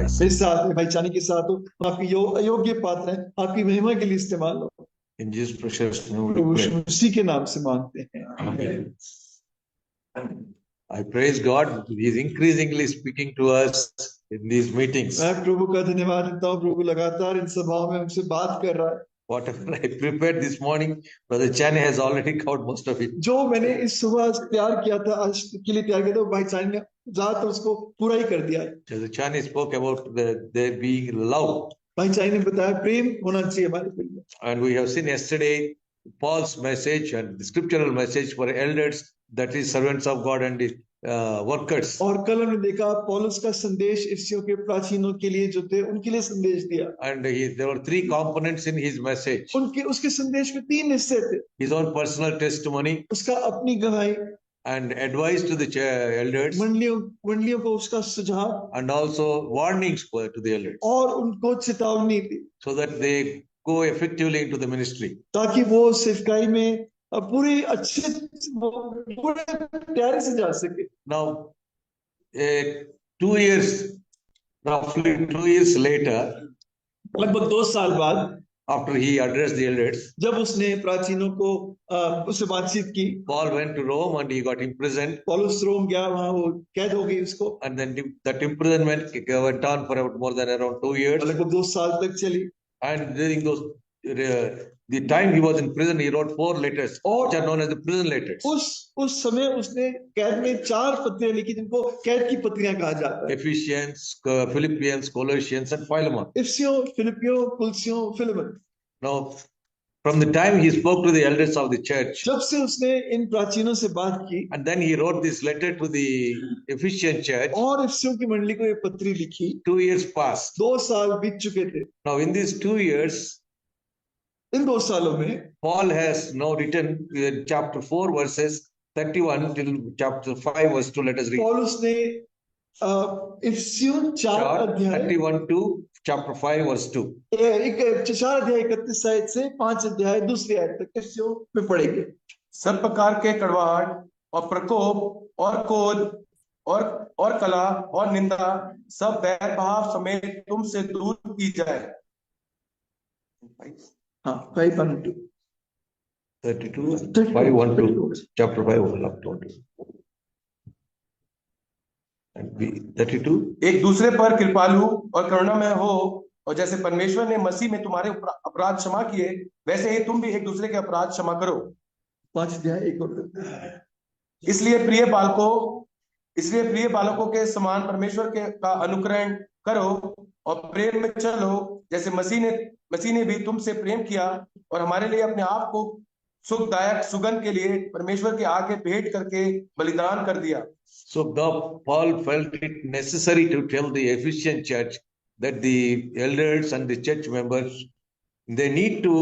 sacrifice. मेरे साथ भाई चानी के साथ हो, आपकी अयोग्य पात्र है, आपकी महिमा के लिए इस्तेमाल हो। In Jesus' precious name we Prabhu pray. उसी के नाम से मांगते हैं। Amen. I praise God. He is increasingly speaking to us in these meetings. मैं प्रभु का धन्यवाद देता हूँ, प्रभु लगातार इन सभाओं में हमसे बात कर रहा है। Whatever I prepared this morning, Brother Chan has already covered most of it. जो मैंने इस सुबह तैयार किया था, आज के लिए तैयार किया था, भाई चानी ने ज्यादातर उसको पूरा ही कर दिया है। Brother Chan spoke about there being love. भाई चानी ने बताया प्रेम होना चाहिए हमारे दिल में। And we have seen yesterday Paul's message and the scriptural message for elders, that is servants of God and workers. और कल हमने देखा पौलुस का संदेश इफिसियों के प्राचीनों के लिए जो थे उनके लिए संदेश दिया। And there were three components in his message. उसके संदेश में 3 हिस्से थे। His own personal testimony, उसका अपनी गवाही, and advice to the elders, मंडलियों को उसका सुझाव, and also warnings to the elders, और उनको चेतावनी दी, so that they go effectively into the ministry. ताकि वो सेवकाई में पूरी अच्छे पूरे प्यारे से जा सके। Now, 2 years, roughly 2 years later, लगभग 2 साल बाद, after he addressed the elders, जब उसने प्राचीनों को उससे बातचीत की, Paul went to Rome and he got imprisoned. पौलुस रोम गया, वहां वो कैद हो गई उसको। And then that imprisonment went on for more than around 2 years. लगभग 2 साल तक चली। And during those the time he was in prison, he wrote 4 letters, which are known as the prison letters. उस समय उसने कैद में 4 पत्रियां लिखी, जिनको कैद की पत्रियां कहा जाता है। Ephesians, Philippians, Colossians, and Philemon. इफिसियों, फिलिपियों, कुलसियों, Philemon. Now, from the time he spoke to the elders of the church, जब से उसने इन प्राचीनों से बात की, and then he wrote this letter to the Ephesian church, और इफिसियों की मंडली को ये पत्री लिखी, 2 years passed. 2 साल बीत चुके थे। Now, in these 2 years, इन 2 सालों में Paul has now written in chapter 4 verses 31 till chapter 5 verse 2. Let us read. पौलुस ने इफिसियों 4 अध्याय 31 to chapter 5 verse 2. 4 अध्याय 31 आयत से 5 अध्याय 2 आयत तक इफिसियों में पढ़ेंगे। सब प्रकार के कड़वाहट और प्रकोप और क्रोध और कला और निंदा सब बैर भाव समेत तुमसे दूर की जाए। हाँ, 5:1-2 32 5:1-2 chapter 5 verse 1 and 32. एक दूसरे पर कृपालु और करुणामय हो, और जैसे परमेश्वर ने मसीह में तुम्हारे अपराध क्षमा किए, वैसे ही तुम भी एक दूसरे के अपराध क्षमा करो। 5 अध्याय 1 और 2। इसलिए प्रिय बालकों के समान परमेश्वर का अनुकरण करो और प्रेम में चलो, जैसे मसीह ने भी तुमसे प्रेम किया और हमारे लिए अपने आप को सुखदायक सुगंध के लिए परमेश्वर के आगे भेंट करके बलिदान कर दिया। So now Paul felt it necessary to tell the Ephesian church that the elders and the church members, they need to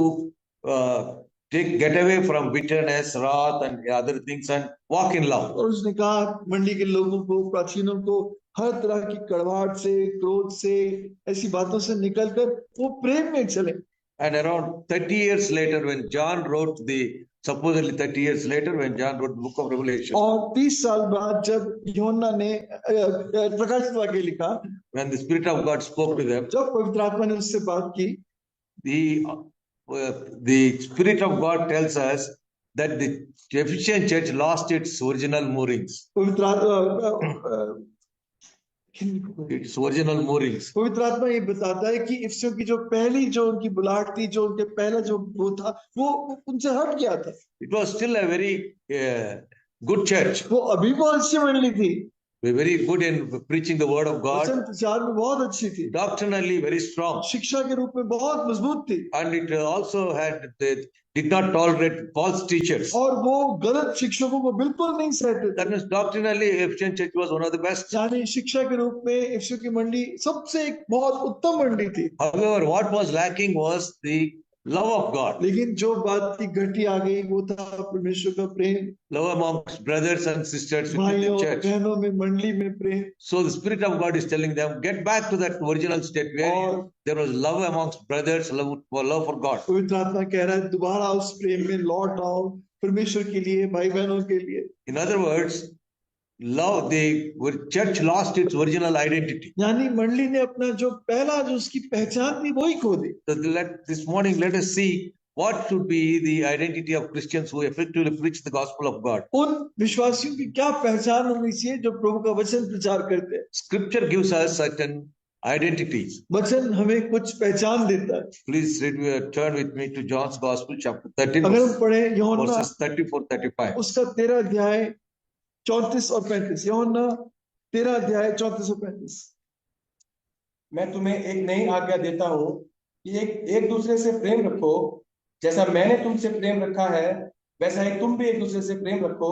get away from bitterness, wrath, and other things and walk in love. और उसने कहा मंडली के लोगों को, प्राचीनों को, हर तरह की कड़वाहट से, क्रोध से, ऐसी बातों से निकलकर वो प्रेम में चले। And around 30 years later, when John wrote supposedly 30 years later, when John wrote the book of Revelation, और 30 साल बाद जब यूहन्ना ने प्रकाशित वाक्य लिखा, when the Spirit of God spoke to them, जब पवित्र आत्मा ने उससे बात की, the Spirit of God tells us that the Ephesian church lost its original moorings. Its original moorings. पवित्र आत्मा ये बताता है कि इफिसियों की जो पहली जो उनकी बुलाहट थी, जो उनके पहला जो वो था, वो उनसे हट गया था। It was still a very good church. वो अभी बहुत अच्छी मंडली थी। Very good in preaching the word of God. वचन प्रचार में बहुत अच्छी थी। Doctrinally very strong. शिक्षा के रूप में बहुत मजबूत थी। And it also did not tolerate false teachers. और वो गलत शिक्षकों को बिल्कुल नहीं सहते थे। That means doctrinally Ephesian church was one of the best. यानी शिक्षा के रूप में इफिसियों की मंडली सबसे एक बहुत उत्तम मंडली थी। However, what was lacking was the love of God. लेकिन जो बात की घटी आ गई वो था परमेश्वर का प्रेम। Love amongst brothers and sisters within the church. बहनों में, मंडली में प्रेम। So the Spirit of God is telling them, get back to that original state where there was love amongst brothers, love for God. पवित्र आत्मा कह रहा है दोबारा उस प्रेम में लौट आओ, परमेश्वर के लिए, भाई बहनों के लिए। In other words, the church lost its original identity. यानी मंडली ने अपना जो पहला जो उसकी पहचान थी वही खो दी। So this morning, let us see what should be the identity of Christians who effectively preach the gospel of God. उन विश्वासियों की क्या पहचान होनी चाहिए जो प्रभु का वचन प्रचार करते हैं। Scripture gives us certain identities. वचन हमें कुछ पहचान देता है। Please turn with me to John's Gospel, chapter 13, अगर हम पढ़े यूहन्ना verses 34-35. उसका 13 अध्याय 34 और 35, यूहन्ना 13 अध्याय 34 और 35। मैं तुम्हें एक नई आज्ञा देता हूँ कि एक दूसरे से प्रेम रखो, जैसा मैंने तुमसे प्रेम रखा है वैसा ही तुम भी एक दूसरे से प्रेम रखो।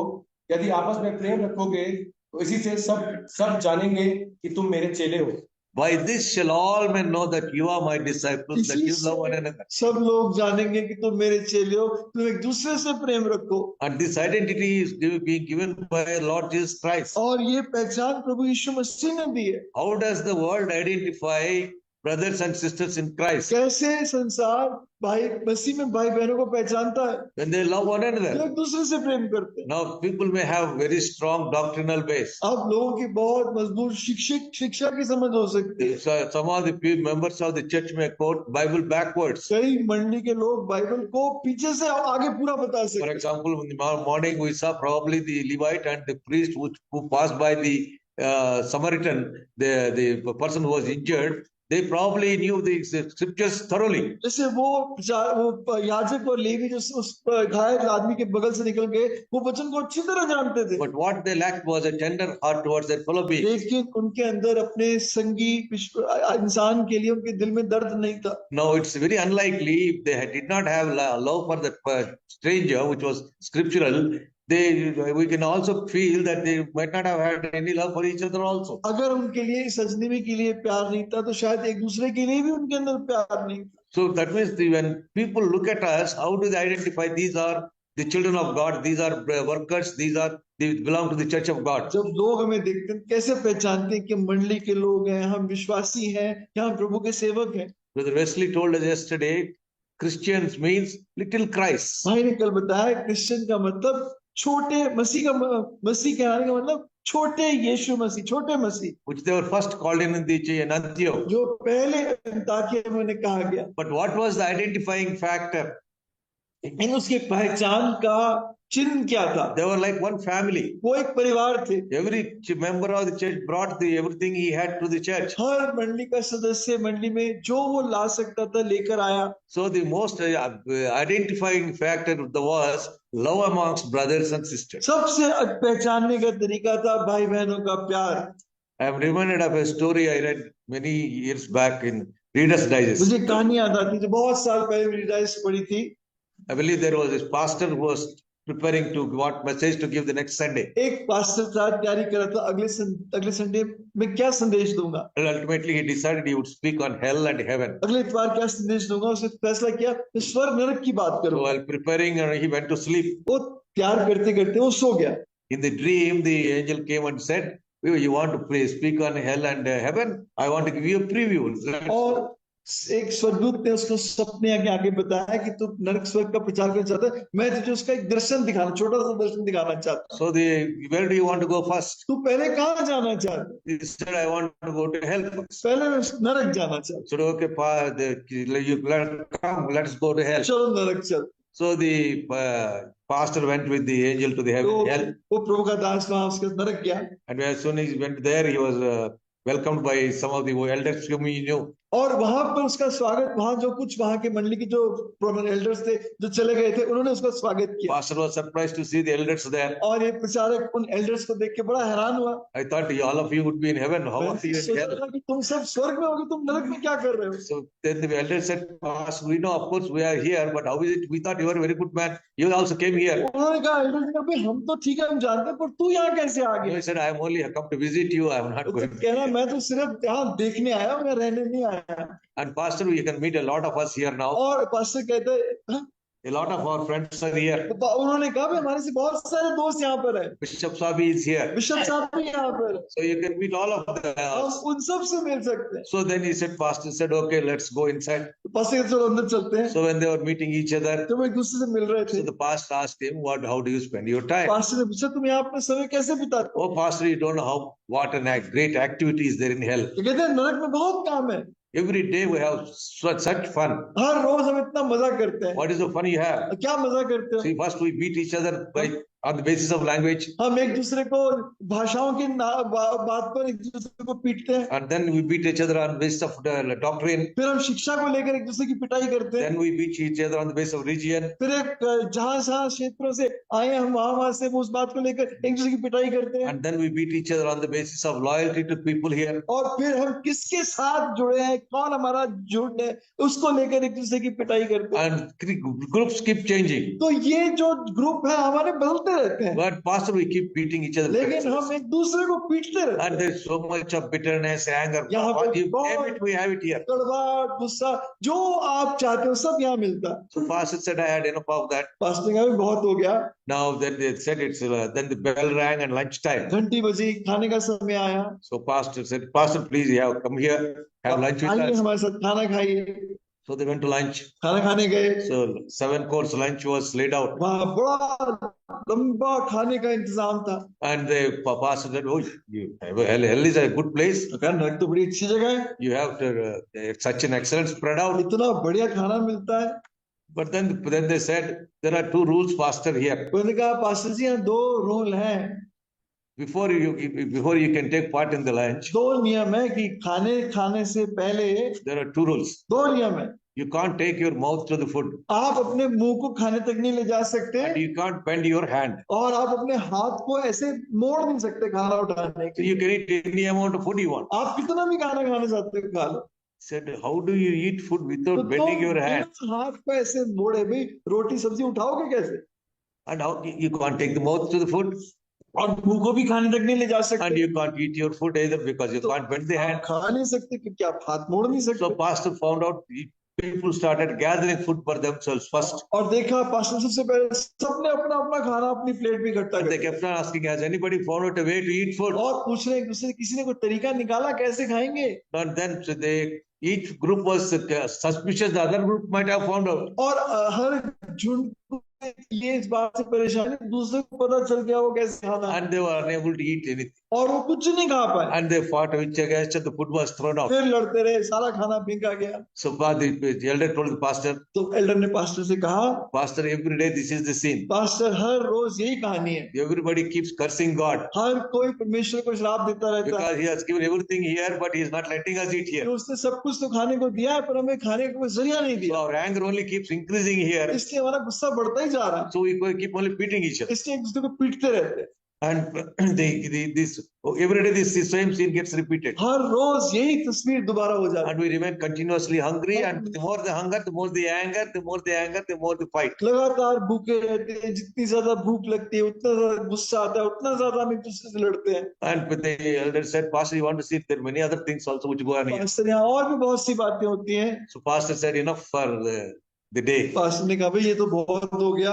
यदि आपस में प्रेम रखोगे तो इसी से सब जानेंगे कि तुम मेरे चेले हो। By this shall all men know that you are my disciples, that you love one another. सब लोग जानेंगे कि तुम मेरे चेले हो, तुम एक दूसरे से प्रेम रखो। And this identity is being given by Lord Jesus Christ. और ये पहचान प्रभु यीशु मसीह ने दी है। How does the world identify brothers and sisters in Christ? कैसे संसार भाई मसीह में भाई बहनों को पहचानता है? When they love one another. एक दूसरे से प्रेम करते हैं। Now people may have very strong doctrinal base. अब लोगों की बहुत मजबूत शिक्षा की समझ हो सकती है। Some of the members of the church may quote Bible backwards. कई मंडली के लोग बाइबल को पीछे से आगे पूरा बता सकते हैं। For example, in the morning we saw probably the Levite and the priest who passed by the Samaritan, the person who was injured. They probably knew the scriptures thoroughly. जैसे वो याजक और लेवी जो उस घायल आदमी के बगल से निकल गए, वो वचन को अच्छी तरह जानते थे। But what they lacked was a tender heart towards their fellow beings. लेकिन उनके अंदर अपने संगी इंसान के लिए उनके दिल में दर्द नहीं था। Now it's very unlikely if they did not have love for that stranger, which was scriptural. We can also feel that they might not have had any love for each other also. अगर उनके लिए इस अजनबी के लिए प्यार नहीं था तो शायद एक दूसरे के लिए भी उनके अंदर प्यार नहीं था। So that means when people look at us, how do they identify these are the children of God, these are workers, they belong to the church of God? जब लोग हमें देखते हैं कैसे पहचानते हैं कि मंडली के लोग हैं, हम विश्वासी हैं या हम प्रभु के सेवक हैं? Brother Wesley told us yesterday, Christians means little Christ. भाई ने कल बताया क्रिश्चियन का मतलब छोटे मसीह कहलाने का मतलब छोटे यीशु मसीह, छोटे मसीह, which they were first called in Antioch. जो पहले अंताकिया में उन्हें कहा गया। But what was the identifying factor? इन उसकी पहचान का चिन्ह क्या था? They were like one family. वो एक परिवार थे। Every member of the church brought everything he had to the church. हर मंडली का सदस्य मंडली में जो वो ला सकता था लेकर आया। So the most identifying factor was love amongst brothers and sisters. सबसे पहचानने का तरीका था भाई बहनों का प्यार। I am reminded of a story I read many years back in Reader's Digest. मुझे कहानी याद आती है जो बहुत साल पहले रीडर्स डाइजेस्ट पढ़ी थी। I believe there was this pastor who was preparing to what message to give the next Sunday. एक पास्टर था तैयारी कर रहा था अगले संडे में क्या संदेश दूंगा। And ultimately he decided he would speak on hell and heaven. अगले इतवार क्या संदेश दूंगा, उसने फैसला किया कि स्वर्ग नरक की बात So करूंगा। while preparing, he went to sleep. वो तैयार करते करते वो सो गया। In the dream, the angel came and said, "You want to speak on hell and heaven? I want to give you a preview." और एक स्वर्गदूत ने उसको सपने आगे बताया कि तू नरक स्वर्ग का प्रचार करना चाहता है, मैं तुझे उसका एक दर्शन दिखाना, छोटा सा दर्शन दिखाना चाहता हूँ। So where do you want to go first? तू पहले कहाँ जाना चाहता है? He said, "I want to go to hell first." पहले मैं नरक जाना चाहता So okay, come, let's go to hell. हूँ। चलो नरक चल। So the pastor went with the angel to the तो hell, वो प्रभु का दास वहां उसके नरक गया and as soon as he went there, he was welcomed by some of the elders whom he knew. और वहां पर उसका स्वागत, वहां जो कुछ वहां के मंडली के जो एल्डर्स थे जो चले गए थे उन्होंने उसका स्वागत किया। Pastor was surprised to see the elders there. और ये प्रचारक उन एल्डर्स को देख के बड़ा हैरान हुआ। I thought all of you would be in heaven. How are you in सोचा hell? था कि तुम सब स्वर्ग में होगे, तुम नरक में क्या कर रहे हो? So then the elders said, "Pastor, we know, of course, we are here, but how is it? We thought you were a very good man. You also came here." उन्होंने कहा एल्डर्स ने कहा हम तो ठीक है, हम जानते हैं, पर तू यहाँ कैसे आ He गया? said, "I am only come to visit you. I am not तो going." कहना मैं तो सिर्फ यहाँ देखने आया हूँ, मैं रहने नहीं आया। And pastor, you can meet a lot of us here now. और पास्टर कहते हैं A lot of our friends are here. तो उन्होंने कहा भी हमारे से बहुत सारे दोस्त यहाँ पर है, Bishop Sabi is here. Bishop साहब भी यहाँ पर है, So you can meet all of them. हम उन सब से मिल सकते हैं। So then he said, Pastor said, okay, let's go inside. तो पास्टर चलो अंदर चलते हैं। So when they were meeting each other, तो वो एक दूसरे से मिल रहे थे। so the pastor asked him, how do you spend your time? Pastor ने पूछा तुम यहाँ अपना समय कैसे बिताते हो? Oh, Pastor, you don't know what an great activity is there in hell. तो कहते हैं नरक में बहुत काम है, Every day we have such fun. हर रोज हम इतना मजा करते हैं। What is the fun you have? क्या मजा करते हो? See, first we beat each other on the basis of language, हम एक दूसरे को भाषाओं की बात पर एक दूसरे को पीटते हैं, and then we beat each other on the basis of the doctrine. फिर हम शिक्षा को लेकर एक दूसरे की पिटाई करते हैं, Then we beat each other on the basis of region. फिर एक जहाँ क्षेत्रों से आए हम वहां से उस बात को लेकर एक दूसरे की पिटाई करते हैं, And then we beat each other on the basis of loyalty to people here. और फिर हम किसके साथ जुड़े हैं, कौन हमारा जुड़ है, उसको लेकर एक दूसरे की पिटाई करते हैं। And groups keep changing. तो ये जो ग्रुप है हमारे बदलते रहते हैं, But Pastor, we keep beating each other. लेकिन हम एक दूसरे को पीटते रहते And हैं। there's so much of bitterness, anger. यहाँ पे You बहुत- name it, we have it here. कड़वाहट, गुस्सा, जो आप चाहते हो सब यहाँ मिलता है। So Pastor said, I had enough of that. Pastor का भी बहुत हो गया। Now then they said then the bell rang and lunchtime. घंटी बजी, खाने का समय आया, So Pastor said, Pastor, please, come here, have lunch with आइए us. हमारे साथ खाना खाइए। So they went to lunch. खाना खाने गए, So 7-course lunch was laid out. वहाँ बड़ा लंबा खाने का इंतजाम था। And the pastor said, oh, hell is a good place. तो कहा नरक तो बड़ी अच्छी जगह है, You have such an excellent spread out. इतना बढ़िया खाना मिलता है। But then they said, there are 2 rules, Pastor, here. उन्होंने कहा पास्टर जी यहाँ 2 रूल हैं, Before you can take part in the lunch, 2 नियम है कि खाने से पहले there are 2 rules. 2 नियम है। You can't take your mouth to the food, आप अपने मुंह को खाने तक नहीं ले जा सकते, and you can't bend your hand. और आप अपने हाथ को ऐसे मोड़ नहीं सकते खाना उठाने So के you लिए। can eat any amount of food you want. आप कितना भी खाना खाने चाहते हो खा लो। Said, how do you eat food तो without bending your hand? बिना हाथ को ऐसे मोड़े भाई रोटी सब्जी उठाओगे कैसे? And how you can't take the mouth to the food, और मुंह को भी खाने तक नहीं ले जा and सकते, you can't eat your food either because you can't bend the आप hand. खा नहीं सकते क्योंकि आप हाथ मोड़ नहीं So सकते। pastor found out people started gathering food for themselves first. और देखा पास्टर सबसे पहले सबने अपना अपना खाना अपनी प्लेट में इकट्ठा And they कर kept on asking, has anybody found out a way to eat food? और पूछ रहे एक दूसरे से, किसी ने कोई तरीका निकाला कैसे खाएंगे? And then so each group was suspicious, the other group might have found out. और हर झुंड को ये इस बात से परेशानी, दूसरे को पता चल गया वो कैसे खाना है, And they were unable to eat anything. और वो कुछ नहीं खा पाए। And they fought with each other, the food was thrown out. फिर लड़ते रहे, सारा खाना फेंका गया। So the elder told the pastor, तो एल्डर ने पास्टर से कहा, Pastor, every day this is the scene. Pastor हर रोज यही कहानी है, Everybody keeps cursing God हर कोई परमेश्वर को श्राप देता रहता है because he has given everything here, but he is not letting us eat कि here. उसने सब कुछ तो खाने को दिया है पर हमें खाने का कोई जरिया नहीं So दिया, our anger only keeps increasing here. इसलिए हमारा गुस्सा बढ़ता ही जा रहा है, So we keep only beating each other. इसलिए एक दूसरे को पीटते रहते हैं। And every day this same scene gets repeated. हर रोज यही तस्वीर दोबारा हो जाती And we remain continuously hungry, and the more the hunger, the more the anger, the more the anger, the more the fight. है, लगातार भूखे रहते हैं, जितनी ज्यादा भूख लगती है उतना ज्यादा गुस्सा आता है, उतना ज्यादा हम एक दूसरे से लड़ते हैं। And the elder said, Pastor, you want to see there are many other things also which go on here. Pastor यहाँ और भी बहुत सी बातें होती हैं। So Pastor said, enough for the day. Pastor ने कहा भाई ये तो बहुत हो गया,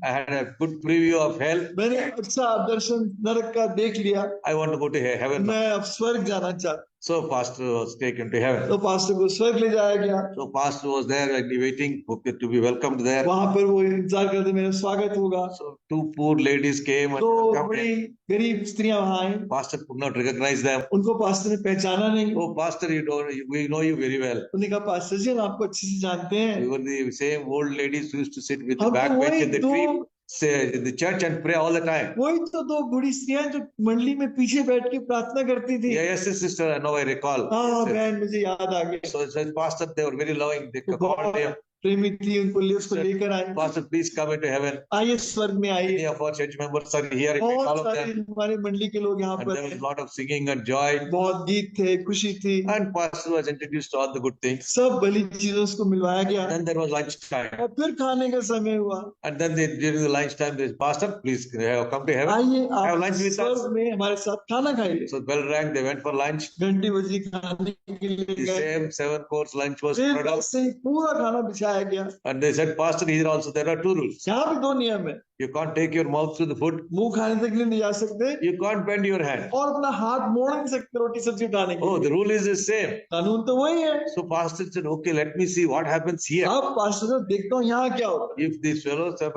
I had a good preview of hell. मैंने अच्छा दर्शन नरक का देख लिया, I want to go to heaven. मैं अब स्वर्ग जाना चाहता। So Pastor was taken to heaven. तो पास्टर को स्वर्ग ले जाया गया, So Pastor was there and waiting to be welcomed there. वहां पर वो इंतजार करते मेरा स्वागत होगा। So 2 poor ladies came and तो welcomed बड़ी him. गरीब स्त्रियां वहां आई, Pastor could not recognize them. उनको पास्टर ने पहचाना नहीं। Oh, Pastor, we know you very well. उन्होंने कहा पास्टर जी हम आपको अच्छे से जानते हैं, We were the same old ladies who used to sit with the हम तो back bench वही in the दो tree, say in the church and pray all the time. वही तो 2 बूढ़ी स्त्रियां जो मंडली में पीछे बैठ के प्रार्थना करती थी। Yes, sister, I know, I recall. हाँ Yes, बहन मुझे याद आ गया, So it says, Pastor, they were very loving. They वो called बहुत him, प्रेमी थी, उनको उसको लेकर आए, Pastor, please come into heaven. आइए स्वर्ग में आइए। Many of our church members are here, all बहुत of सारे them. हमारी मंडली के लोग यहाँ And पर there was हैं, a lot of singing and joy. बहुत गीत थे, खुशी थी, And Pastor was introduced to all the good things. सब भली चीजों उसको मिलवाया गया। Then there was lunchtime. और फिर खाने का समय हुआ, And then during the lunchtime, they said, Pastor, please come to heaven. आइए Have आप lunch with us. स्वर्ग में हमारे साथ खाना खाइए। So bell rang, they went for lunch. घंटी बजी, खाने के लिए The गए, same 7-course lunch was फिर spread out. ऐसे ही पूरा खाना बिछाया बताया गया। And they said, Pastor, here also there are two rules. यहाँ भी 2 नियम है, You can't take your mouth to the food. मुंह खाने तक के लिए नहीं जा सकते You can't bend your hand. और अपना हाथ मोड़ नहीं सकते रोटी सब्जी उठाने के Oh, the लिए। rule is the same. कानून तो वही है। So Pastor said, okay, let me see what happens here. अब पास्टर साहब देखता हूँ यहाँ क्या होता है। If these fellows have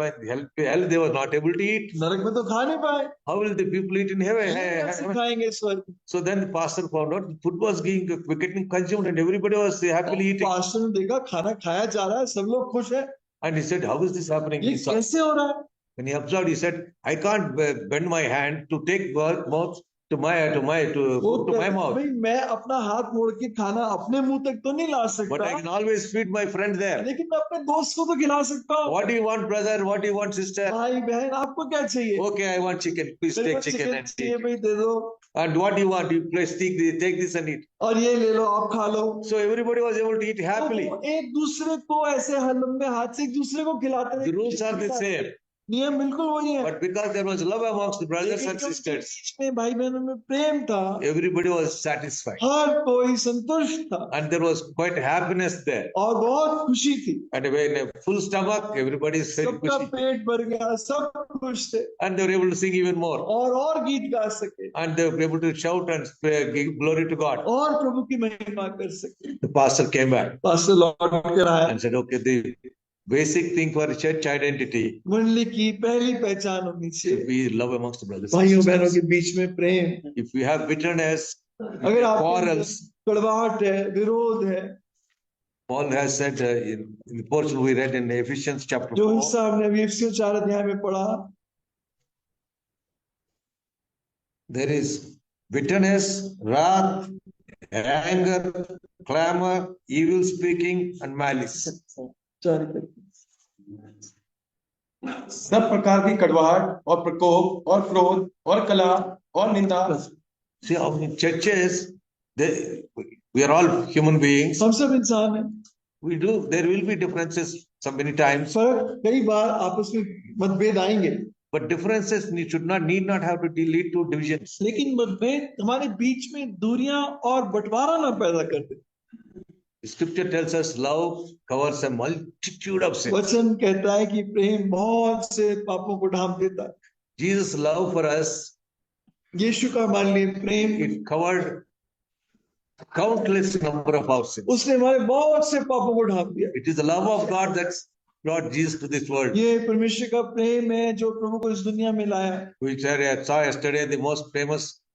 hell, they were not able to eat. नरक में तो खा नहीं पाए, How will the people eat in heaven? कैसे खाएंगे स्वर्ग? So then the pastor found out the food was getting consumed and everybody was happily eating. Pastor ने देखा खाना खाया जा रहा है, सब लोग खुश है, And he said, how is this happening? ये He saw. कैसे हो रहा है? When he observed, he said, I can't bend my hand to take mouth to my mouth. भाई मैं अपना हाथ मोड़ के खाना अपने मुंह तक तो नहीं ला But सकता, I can always feed my friend there. लेकिन मैं अपने दोस्त को तो खिला सकता हूँ। What do you want, brother? What do you want, sister? भाई बहन आपको क्या चाहिए? Okay, I want chicken. Please मेरे take को chicken चिकन and चाहिए eat. भाई दे दो, And what do you want? You please take this and eat. और ये ले लो आप खा लो। So everybody was able to eat happily. तो एक दूसरे को ऐसे लंबे हाथ से एक दूसरे को खिलाते The रहे। rules are the same. नियम बिल्कुल वही है, But because there was love amongst the brothers लेकिन and जो sisters, बीच में भाई बहनों में प्रेम था, everybody was satisfied. हर कोई संतुष्ट था And there was quite happiness there. और बहुत खुशी थी। And when a full stomach, everybody is very सबका खुशी. पेट भर गया, सब खुश थे And they were able to sing even more. और गीत गा सके And they were able to shout and give glory to God. और प्रभु की महिमा कर सके। The pastor came back pastor लौट कर आया, and said, okay, the basic thing for church identity मंडली की पहली पहचान होनी should चाहिए be love amongst the brothers and भाइयों बहनों sisters. के बीच में प्रेम। If we have bitterness, अगर आप quarrels, कड़वाहट है, विरोध है, Paul has said in the portion we read in Ephesians chapter जो 4, हिस्सा हमने अभी इफिसियों 4 अध्याय में पढ़ा, there is bitterness, wrath, anger, clamor, evil speaking, and malice. सब प्रकार की कड़वाहट और प्रकोप और क्रोध और कलह और निंदा। See, in churches, we are all human beings. हम सब इंसान हैं, There will be differences so many times, फर्क कई बार आपस में मतभेद आएंगे, but differences need not have to lead to divisions. लेकिन मतभेद हमारे बीच में दूरियां और बंटवारा ना पैदा कर दे। The scripture tells us love covers a multitude of sins. वचन कहता है कि प्रेम बहुत से पापों को ढांप देता है। Jesus' love for us, यीशु का हमारे लिए प्रेम, it covered countless number of our sins. उसने हमारे बहुत से पापों को ढांप दिया। It is the love of God that's brought Jesus to this world. ये परमेश्वर का प्रेम है जो प्रभु को इस दुनिया में लाया। We saw yesterday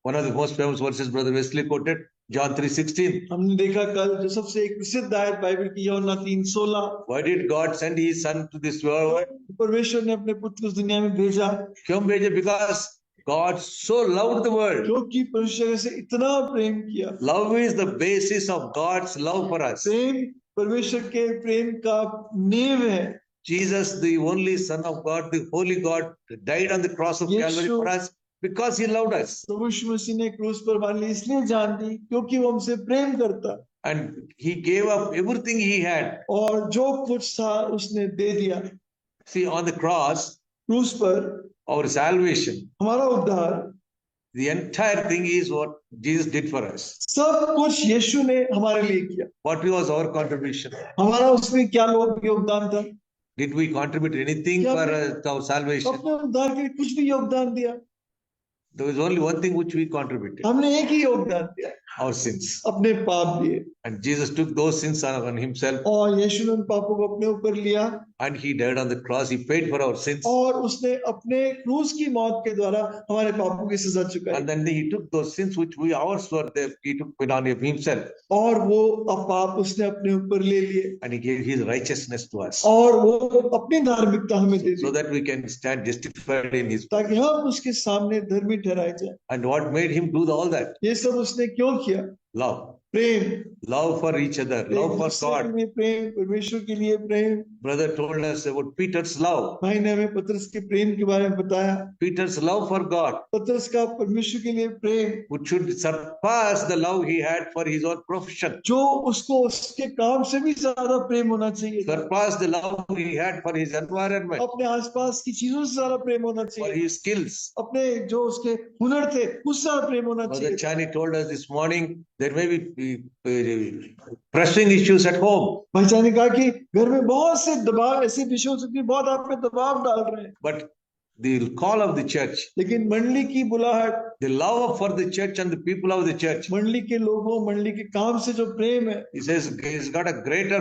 one of the most famous verses Brother Wesley quoted, John 3:16. हमने देखा कल जो सबसे एक प्रसिद्ध आयत बाइबल की यूहन्ना 3:16, Why did God send His Son to this world? परमेश्वर ने अपने पुत्र को इस दुनिया में भेजा क्यों भेजे? Because God so loved the world. क्योंकि परमेश्वर से इतना प्रेम किया। Love is the basis of God's love for us. प्रेम परमेश्वर के प्रेम का नींव है। Jesus, the only Son of God, the Holy God, died on the cross of Calvary for us because He loved us. प्रभु यीशु मसीह ने क्रूस पर हमारे लिए इसलिए जान दी क्योंकि वो हमसे प्रेम करता, And He gave up everything He had. और जो कुछ था उसने दे दिया। See, on the cross, क्रूस पर our salvation, हमारा उद्धार, the entire thing is what Jesus did for us. सब कुछ यीशु ने हमारे लिए किया। What was our contribution? हमारा उसमें क्या योगदान था? Did we contribute anything Yeah, for our salvation? अपने उद्धार के लिए कुछ भी योगदान दिया? There was only one thing which we contributed, हमने एक ही योगदान दिया, our sins. अपने पाप दिए, And Jesus took those sins on Himself और यीशु ने उन पापों को अपने ऊपर लिया, and He died on the cross. He paid for our sins. और उसने अपने क्रूस की मौत के द्वारा हमारे पापों की सजा चुकाई, And then He took those sins which ours were there. He took it on Himself और वो अब पाप उसने अपने ऊपर ले लिए, and He gave His righteousness to us और वो अपनी धार्मिकता हमें दे so the, that we can stand justified in His. ताकि हम उसके सामने धर्मी ठहराए जाए। And what made Him do all that? ये सब उसने क्यों किया? Love. Prem, Love for each other. Love for दूसरे God. के लिए प्रेम, परमेश्वर के लिए प्रेम। Brother told us about Peter's love. भाई ने हमें पतरस के प्रेम के बारे में बताया, Peter's love for God, पतरस का परमेश्वर के लिए प्रेम which should surpass the love he had for his own profession, जो उसको उसके काम से भी ज्यादा प्रेम होना चाहिए, surpass the love he had for his environment, अपने आसपास की चीजों से ज्यादा प्रेम होना for चाहिए, his skills. अपने जो उसके हुनर थे उससे ज्यादा प्रेम होना Brother चाहिए। Chani told us this morning There may be pressing issues at home, भाईचारा ने कहा कि घर में बहुत से दबाव ऐसे विषय हो सकते हैं, बहुत आप पे दबाव डाल रहे हैं, but the call of the church, लेकिन मंडली की बुलाहट, the love for the church and the people of the church, मंडली के लोगों, मंडली के काम से जो प्रेम है, he says he's got a greater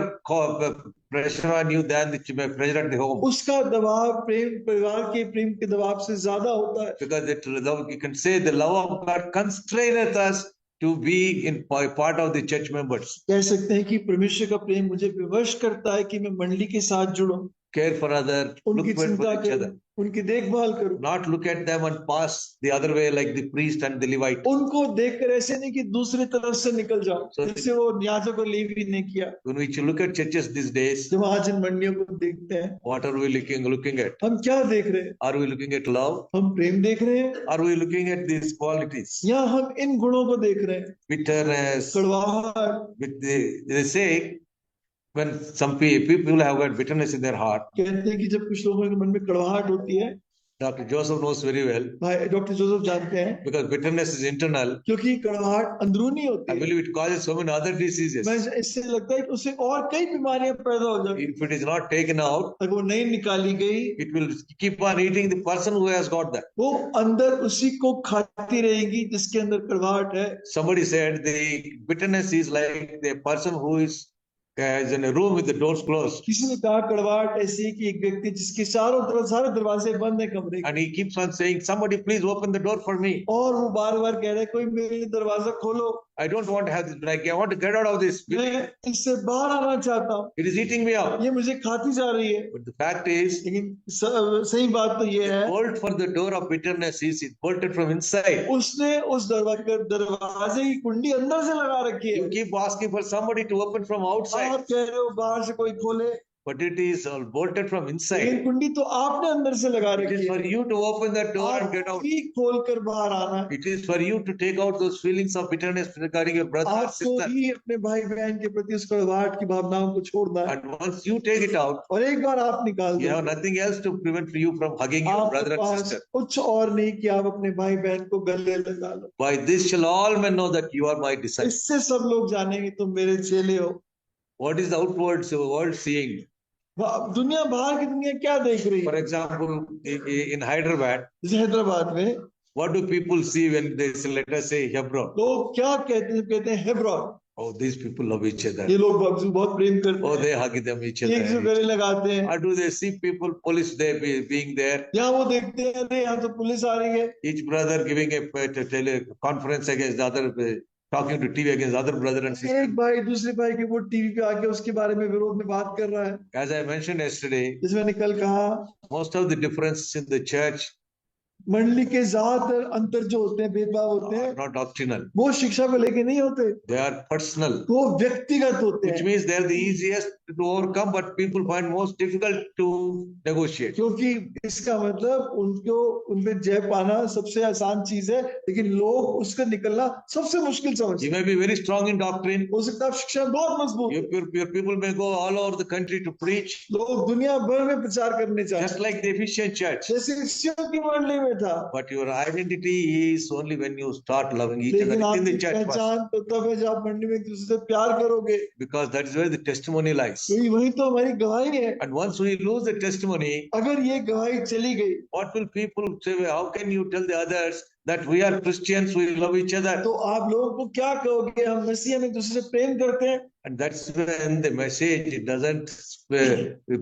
pressure on you than the pressure at the home. उसका दबाव प्रेम, परिवार के प्रेम के दबाव से ज्यादा होता है। Because it, you can say the love of God constraineth us to be in part of the church members. कह सकते हैं कि परमेश्वर का प्रेम मुझे विवश करता है कि मैं मंडली के साथ जुड़ूं, Care for others, look उनकी for चिंता each other. करूं, उनकी देखभाल करूं, Not look at them and pass the other way like the priest and the Levite. उनको देखकर ऐसे नहीं कि दूसरी तरफ से निकल जाओ, So- जैसे वो याजक और लेवी ने किया। When we look at churches these days, जब आज इन मंडियों को देखते हैं, what are we looking at? हम क्या देख रहे हैं? Are we looking at love? हम प्रेम देख रहे हैं Are we looking at these qualities? या हम इन गुणों को देख रहे हैं? Bitterness. कड़वाहट, With they say when some people have got bitterness in their heart, कहते हैं कि जब कुछ लोगों के मन में कड़वाहट होती है, Dr. Joseph knows very well, भाई डॉक्टर जोसेफ जानते हैं, because bitterness is internal. क्योंकि कड़वाहट अंदरूनी I होती है। believe it causes so many other diseases. मैं इससे लगता है कि उससे और कई बीमारियां पैदा हो जाती, If it is not taken out, अगर वो नहीं निकाली गई, it will keep on eating the person who has got that. वो अंदर उसी को खाती रहेगी जिसके अंदर कड़वाहट है। Somebody said the bitterness is like the person who is in a room with the doors closed, किसी ने कहा कड़वाहट ऐसी है कि एक व्यक्ति जिसके चारों तरफ सारे दरवाजे बंद है कमरे के, and he keeps on saying, "Somebody please open the door for me. और वो बार बार कह रहा है कोई मेरे लिए दरवाजा खोलो, I don't want to have this. Like I want to get out of this. मैं इससे बाहर आना चाहता हूँ, It is eating me out." ये मुझे खाती जा रही है। But the fact is, लेकिन सही बात तो ये है, bolt for the door of bitterness is bolted from inside. उसने उस दरवाजे की कुंडी अंदर से लगा रखी You है। keep asking for somebody to open from outside, आप कह रहे हो बाहर से कोई खोले, but it is all bolted from लेकिन inside. कुंडी तो आपने अंदर से लगा It रखी is for है। you to open that door and आप get out. ही खोल कर बाहर आना है। It is for you to take out those feelings of bitterness regarding your brother or आपको sister. ही अपने भाई बहन के प्रति उस कड़वाहट की भावनाओं को छोड़ना है, And once you take it out, और एक बार आप निकाल you दो, have nothing else to prevent you from hugging your आपके brother and पास sister. कुछ और नहीं कि आप अपने भाई बहन को गले लगा लो। By this shall all men know that you are my disciples. इससे सब लोग जानेंगे तुम मेरे चेले हो। What is the outward world seeing? दुनिया, बाहर की दुनिया क्या देख रही For है? example, in Hyderabad, जैसे हैदराबाद में what do people see when they say, let us say Hebron? लोग क्या कहते हैं Hebron, Oh, these people love each other. ये लोग बहुत प्रेम करते Oh, हैं, they hug them each एक से गले other. लगाते हैं। Or do they see people, police there being there? यहाँ वो देखते हैं अरे यहाँ तो पुलिस आ रही है, Each brother giving a conference against the other, talking to TV against the other brother and sister. एक भाई दूसरे भाई के वो टीवी पे आके उसके बारे में विरोध में बात कर रहा है। As I mentioned yesterday, जैसे मैंने कल कहा, most of the differences in the church मंडली के ज्यादातर अंतर जो होते हैं, भेदभाव होते are हैं, not doctrinal. वो शिक्षा को लेके नहीं होते, They are personal, वो व्यक्तिगत होते which हैं, means they are the easiest to overcome, but people find most difficult to negotiate. क्योंकि इसका मतलब उनको उनमें जय पाना सबसे आसान चीज है, लेकिन लोग उसका निकलना सबसे मुश्किल You समझते हैं। may be very strong in doctrine. हो सकता है शिक्षा बहुत मजबूत है, Your people may go all over the country to preach, लोग दुनिया भर में प्रचार करने चाहते just हैं, like the Ephesian church. जैसे इस्सियों की मंडली में था। But your identity is only when you start loving each other लेकिन in आपकी the church first, पहचान तो तब है जब आप मंडली में एक दूसरे से प्यार करोगे, because that is where the testimony lies. क्योंकि वही तो हमारी गवाही है। And once we lose the testimony, अगर ये गवाही चली गई what will people say? How can you tell the others that we are Christians, we love each other? तो आप लोगों को क्या कहोगे, हम मसीह में एक दूसरे से प्रेम करते हैं। And that's when the message, it doesn't,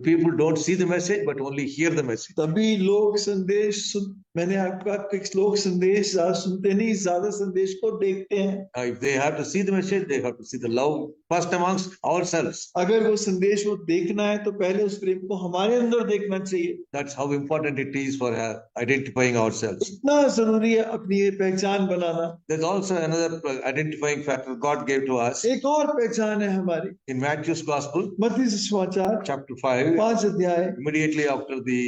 people don't see the message, but only hear the message. तभी लोग संदेश सुन, मैंने आपका कुछ लोग संदेश ज्यादा सुनते नहीं, ज्यादा संदेश को देखते हैं। If they have to see the message, they have to see the love first amongst ourselves. अगर वो संदेश वो देखना है तो पहले उस प्रेम को हमारे अंदर देखना चाहिए। That's how important it is for identifying ourselves. इतना जरूरी है अपनी ये पहचान बनाना। There's also another identifying factor God gave to us एक और पहचान है हमारी, in Matthew's Gospel, मत्ती सुसमाचार chapter 5, 5 अध्याय, immediately after the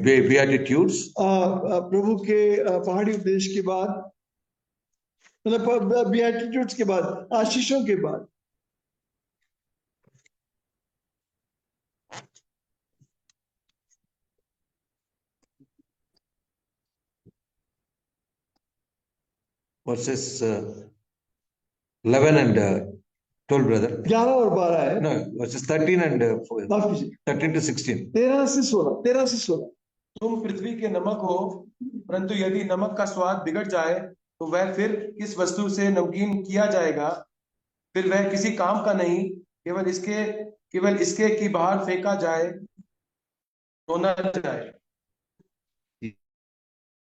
Beatitudes. प्रभु के पहाड़ी उपदेश के बाद, मतलब बेटिट्यूड्स के बाद, आशीषों के बाद, Verses 11 and 12, brother. 11 और 12 है। No, verses 13 and माफ कीजिए, 13 to 16. 13 से 16, 13 से 16। तुम पृथ्वी के नमक हो, परंतु यदि नमक का स्वाद बिगड़ जाए तो वह फिर किस वस्तु से नमकीन किया जाएगा? फिर वह किसी काम का नहीं, केवल इसके कि बाहर फेंका जाए, धोना जाए।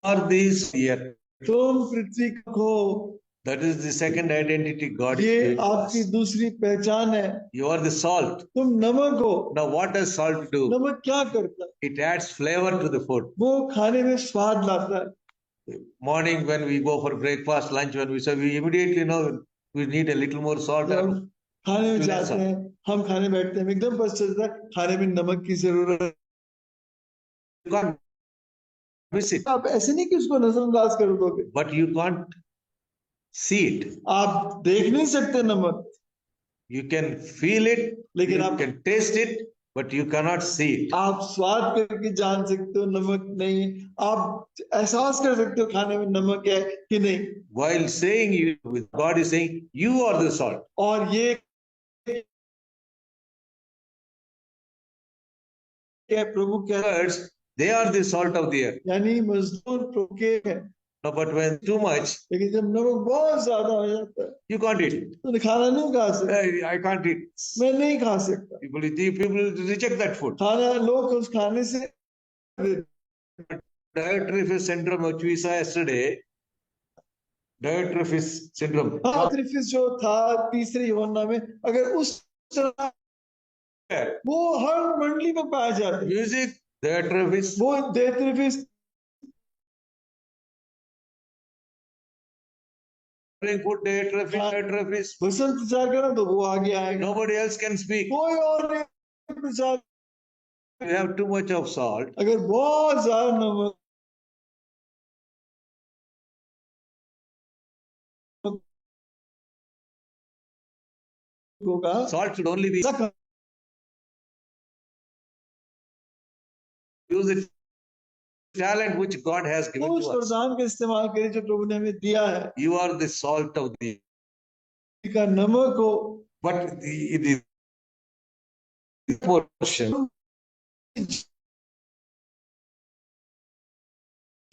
Are these here? तुम पृथ्वी को, That is the second identity God is ये giving to आपकी us. दूसरी पहचान है। You are the salt. तुम नमक हो। Now, what does salt do? नमक क्या करता है? It adds flavor to the food. वो खाने में स्वाद लाता है। Morning, when we go for breakfast, lunch, when we say, we immediately know we need a little more salt. जब हम खाने में Too less जाते salt. हैं, हम खाने बैठते हैं, एकदम पता चलता है खाने में नमक की जरूरत है। You can't miss it, आप ऐसे नहीं कि उसको नजरअंदाज कर दोगे। but you can't see it. आप देख नहीं सकते नमक, You can feel it, लेकिन you आप can taste it, but you cannot see it. आप स्वाद करके जान सकते हो नमक नहीं, आप एहसास कर सकते हो खाने में नमक है कि नहीं। While saying you, God is saying, you are the salt. और ये प्रभु कह रहा है, Words, they are the salt of the earth. यानी मजदूर प्रभु के हैं। No, but when too much, लेकिन जब नमक बहुत ज्यादा हो जाता है you can't eat. तो खाना नहीं खा सकता। I can't eat. मैं नहीं खा सकता People reject that food. खाना, लोग उस खाने से Dietary syndrome, which we saw yesterday. Dietary syndrome. ट्रिफिस जो था तीसरे यूहन्ना में, अगर उस तरह वो हर मंडली में पाया जाता है। Music, dietary. वो ट्रिफिस Food, dietary. वसंत प्रचार करना तो वो आगे आएगा। Nobody else can speak. कोई और नहीं प्रचार। You have too much of salt. अगर बहुत ज्यादा नमक होगा, Salt should only be use the talent which God has given उस to us. वरदान का इस्तेमाल करें जो प्रभु ने हमें दिया है। You are the salt of the का नमक हो, but the portion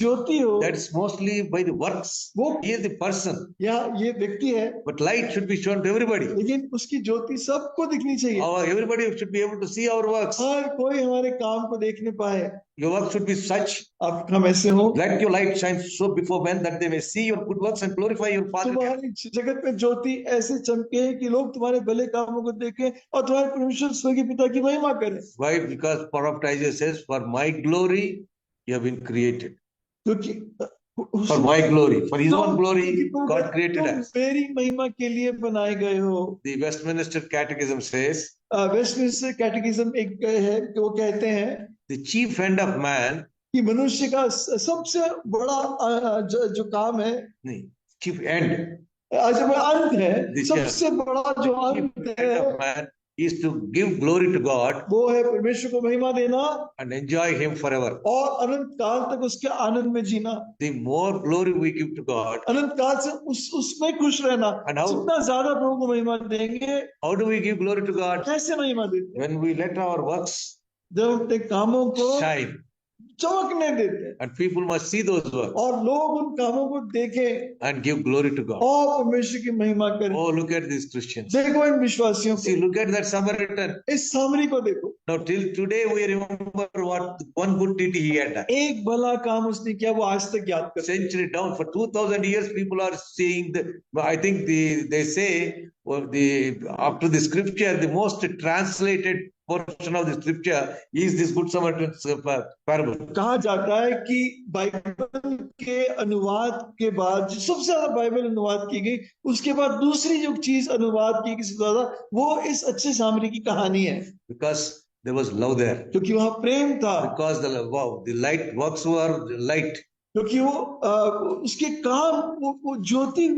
ज्योति हो, that's mostly by the works. वो He is the person, या ये व्यक्ति है, but light should be shown to everybody. लेकिन उसकी ज्योति सबको दिखनी चाहिए। Everybody should be able to see our works. हर कोई हमारे काम को देखने पाए। Your work should be such. अब हम ऐसे हो, Let your light shine so before men that they may see your good works and glorify your Father. तुम्हारी जगत में ज्योति ऐसे चमके कि लोग तुम्हारे भले कामों को देखें और तुम्हारे परमेश्वर स्वर्गीय पिता की महिमा करें। Why? Because prophet Isaiah says, "For my glory, you have been created." क्योंकि For my glory, for His own glory, God created us. मेरी महिमा के लिए बनाए गए हो। The Westminster Catechism says, Westminster catechism एक है कि वो कहते हैं the chief end of man, कि मनुष्य का सबसे बड़ा जो काम है, नहीं, chief end, जो अंत है, The सबसे बड़ा जो chief अंत end है of man is to give glory to God वो है परमेश्वर को महिमा देना and enjoy Him forever. और अनंत काल तक उसके आनंद में जीना। The more glory we give to God, अनंत काल से उसमें खुश रहना। And how- जितना ज्यादा प्रभु को महिमा देंगे, how do we give glory to God? कैसे महिमा देते हैं? When we let our works जब अपने कामों को shine, चमकने देते हैं and people must see those works और लोग उन कामों को देखें and give glory to God. और परमेश्वर की महिमा करें। Oh, look at these Christians. देखो इन विश्वासियों See, को, look at that Samaritan. इस सामरी को देखो, Now, till today, we remember what one good deed he had done. एक भला काम उसने किया, वो आज तक याद करते हैं। Century down for 2000 years, people are seeing the. I think they say after the scripture, the most translated portion of the scripture is this Good Samaritan parable. कहा जाता है कि बाइबल के अनुवाद के बाद जो सबसे ज्यादा बाइबल अनुवाद की गई, उसके बाद दूसरी जो चीज अनुवाद की गई सबसे ज्यादा, वो इस अच्छे सामरी की कहानी है। Because there was love there. क्योंकि वहां प्रेम था, Because the light works were light. क्योंकि वो उसके काम, वो ज्योति,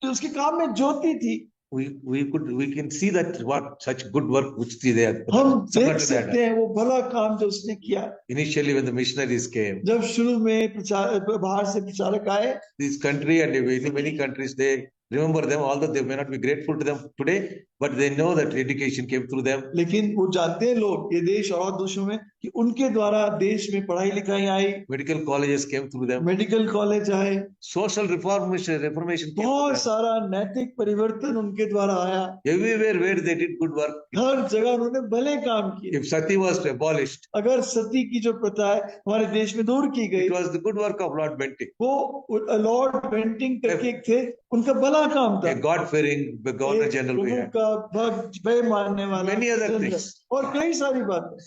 उसके काम में ज्योति थी। We can see that what such good work which they had. हम देख सकते हैं वो भला काम जो उसने किया। Initially, when the missionaries came, जब शुरू में बाहर से प्रचारक आए, this country and many countries, they remember them, although they may not be grateful to them today, but they know that education came through them. लेकिन वो जानते हैं लोग ये देश और देशों में कि उनके द्वारा देश में पढ़ाई लिखाई आई, Medical colleges came through them. Medical college आए, Social reformation came through बहुत them. सारा नैतिक परिवर्तन उनके द्वारा आया। Everywhere where they did good work. हर जगह उन्होंने भले काम किए। If sati was abolished, अगर सती की जो प्रथा है हमारे देश में दूर की गई, it was the good work of Lord Bentinck, वो लॉर्ड बेंटिंक करके एक थे, उनका भला काम था। a God-fearing Governor एक General we प्रभु had. का भक्त भय मानने वाला, Many other जनरल, things. और कई सारी बातें,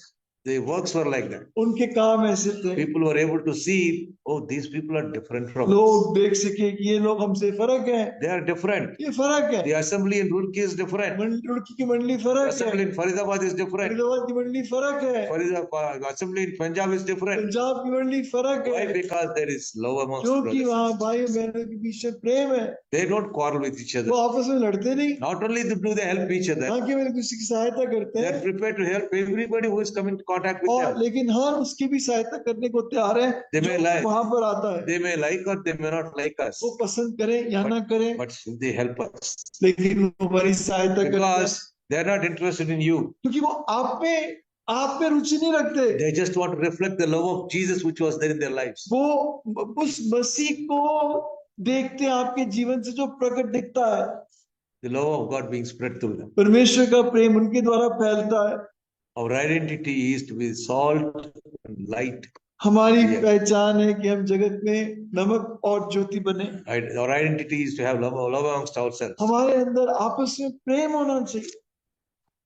The works were like that. उनके काम ऐसे थे। People were able to see, oh, these people are different from us. लोग देख सके कि ये लोग हमसे फर्क है, They are different. ये फर्क है। The assembly in Roorkee is different. Roorkee की मंडली The फर्क है, assembly in Faridabad is different. Faridabad की मंडली फर्क है, Faridabad assembly in Punjab is different. Punjab की मंडली फर्क Why? है, Because there is love amongst क्योंकि brothers. वहाँ भाई बहनों के बीच में प्रेम है। They don't quarrel with each other. वो आपस में लड़ते नहीं, Not only do they help each other, हाँ केवल किसी की सहायता करते they हैं, are prepared to help everybody who is coming into contact with और them. लेकिन हर उसकी भी सहायता करने को तैयार है They may जो lie. वहां पर आता है। They may like or they may not like us, वो पसंद करें या ना करें, but still they help us लेकिन वो हमारी सहायता करते हैं, because they are not interested in you. क्योंकि वो आप में रुचि नहीं रखते। They just want to reflect the love of Jesus which was there in their lives. वो उस मसीह को देखते हैं आपके जीवन से जो प्रकट दिखता है, The love of God being spread through them. परमेश्वर का प्रेम उनके द्वारा फैलता है। Our identity is to be salt and light. हमारी Yeah. पहचान है कि हम जगत में नमक और ज्योति बने। Our identity is to have love amongst ourselves. हमारे अंदर आपस में प्रेम होना चाहिए।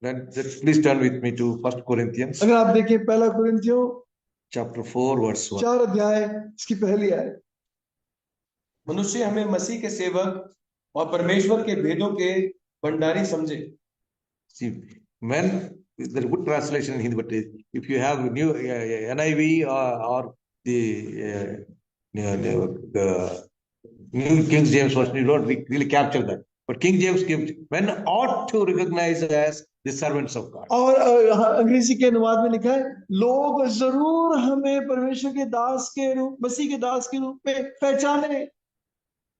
Then please turn with me to 1 Corinthians अगर आप देखें पहला कुरिन्थियों chapter 4 verse 1. 4 अध्याय इसकी पहली आयत। मनुष्य हमें मसीह के सेवक और परमेश्वर के भेदों के भंडारी समझे। See, men, there is a good translation in Hindi, but if you have new NIV or the New King James version, you don't really capture that. But King James gives, men ought to recognize as the servants of God. और अंग्रेजी के अनुवाद में लिखा है, लोग जरूर हमें परमेश्वर के दास के रूप, मसीह के दास के रूप में पहचाने।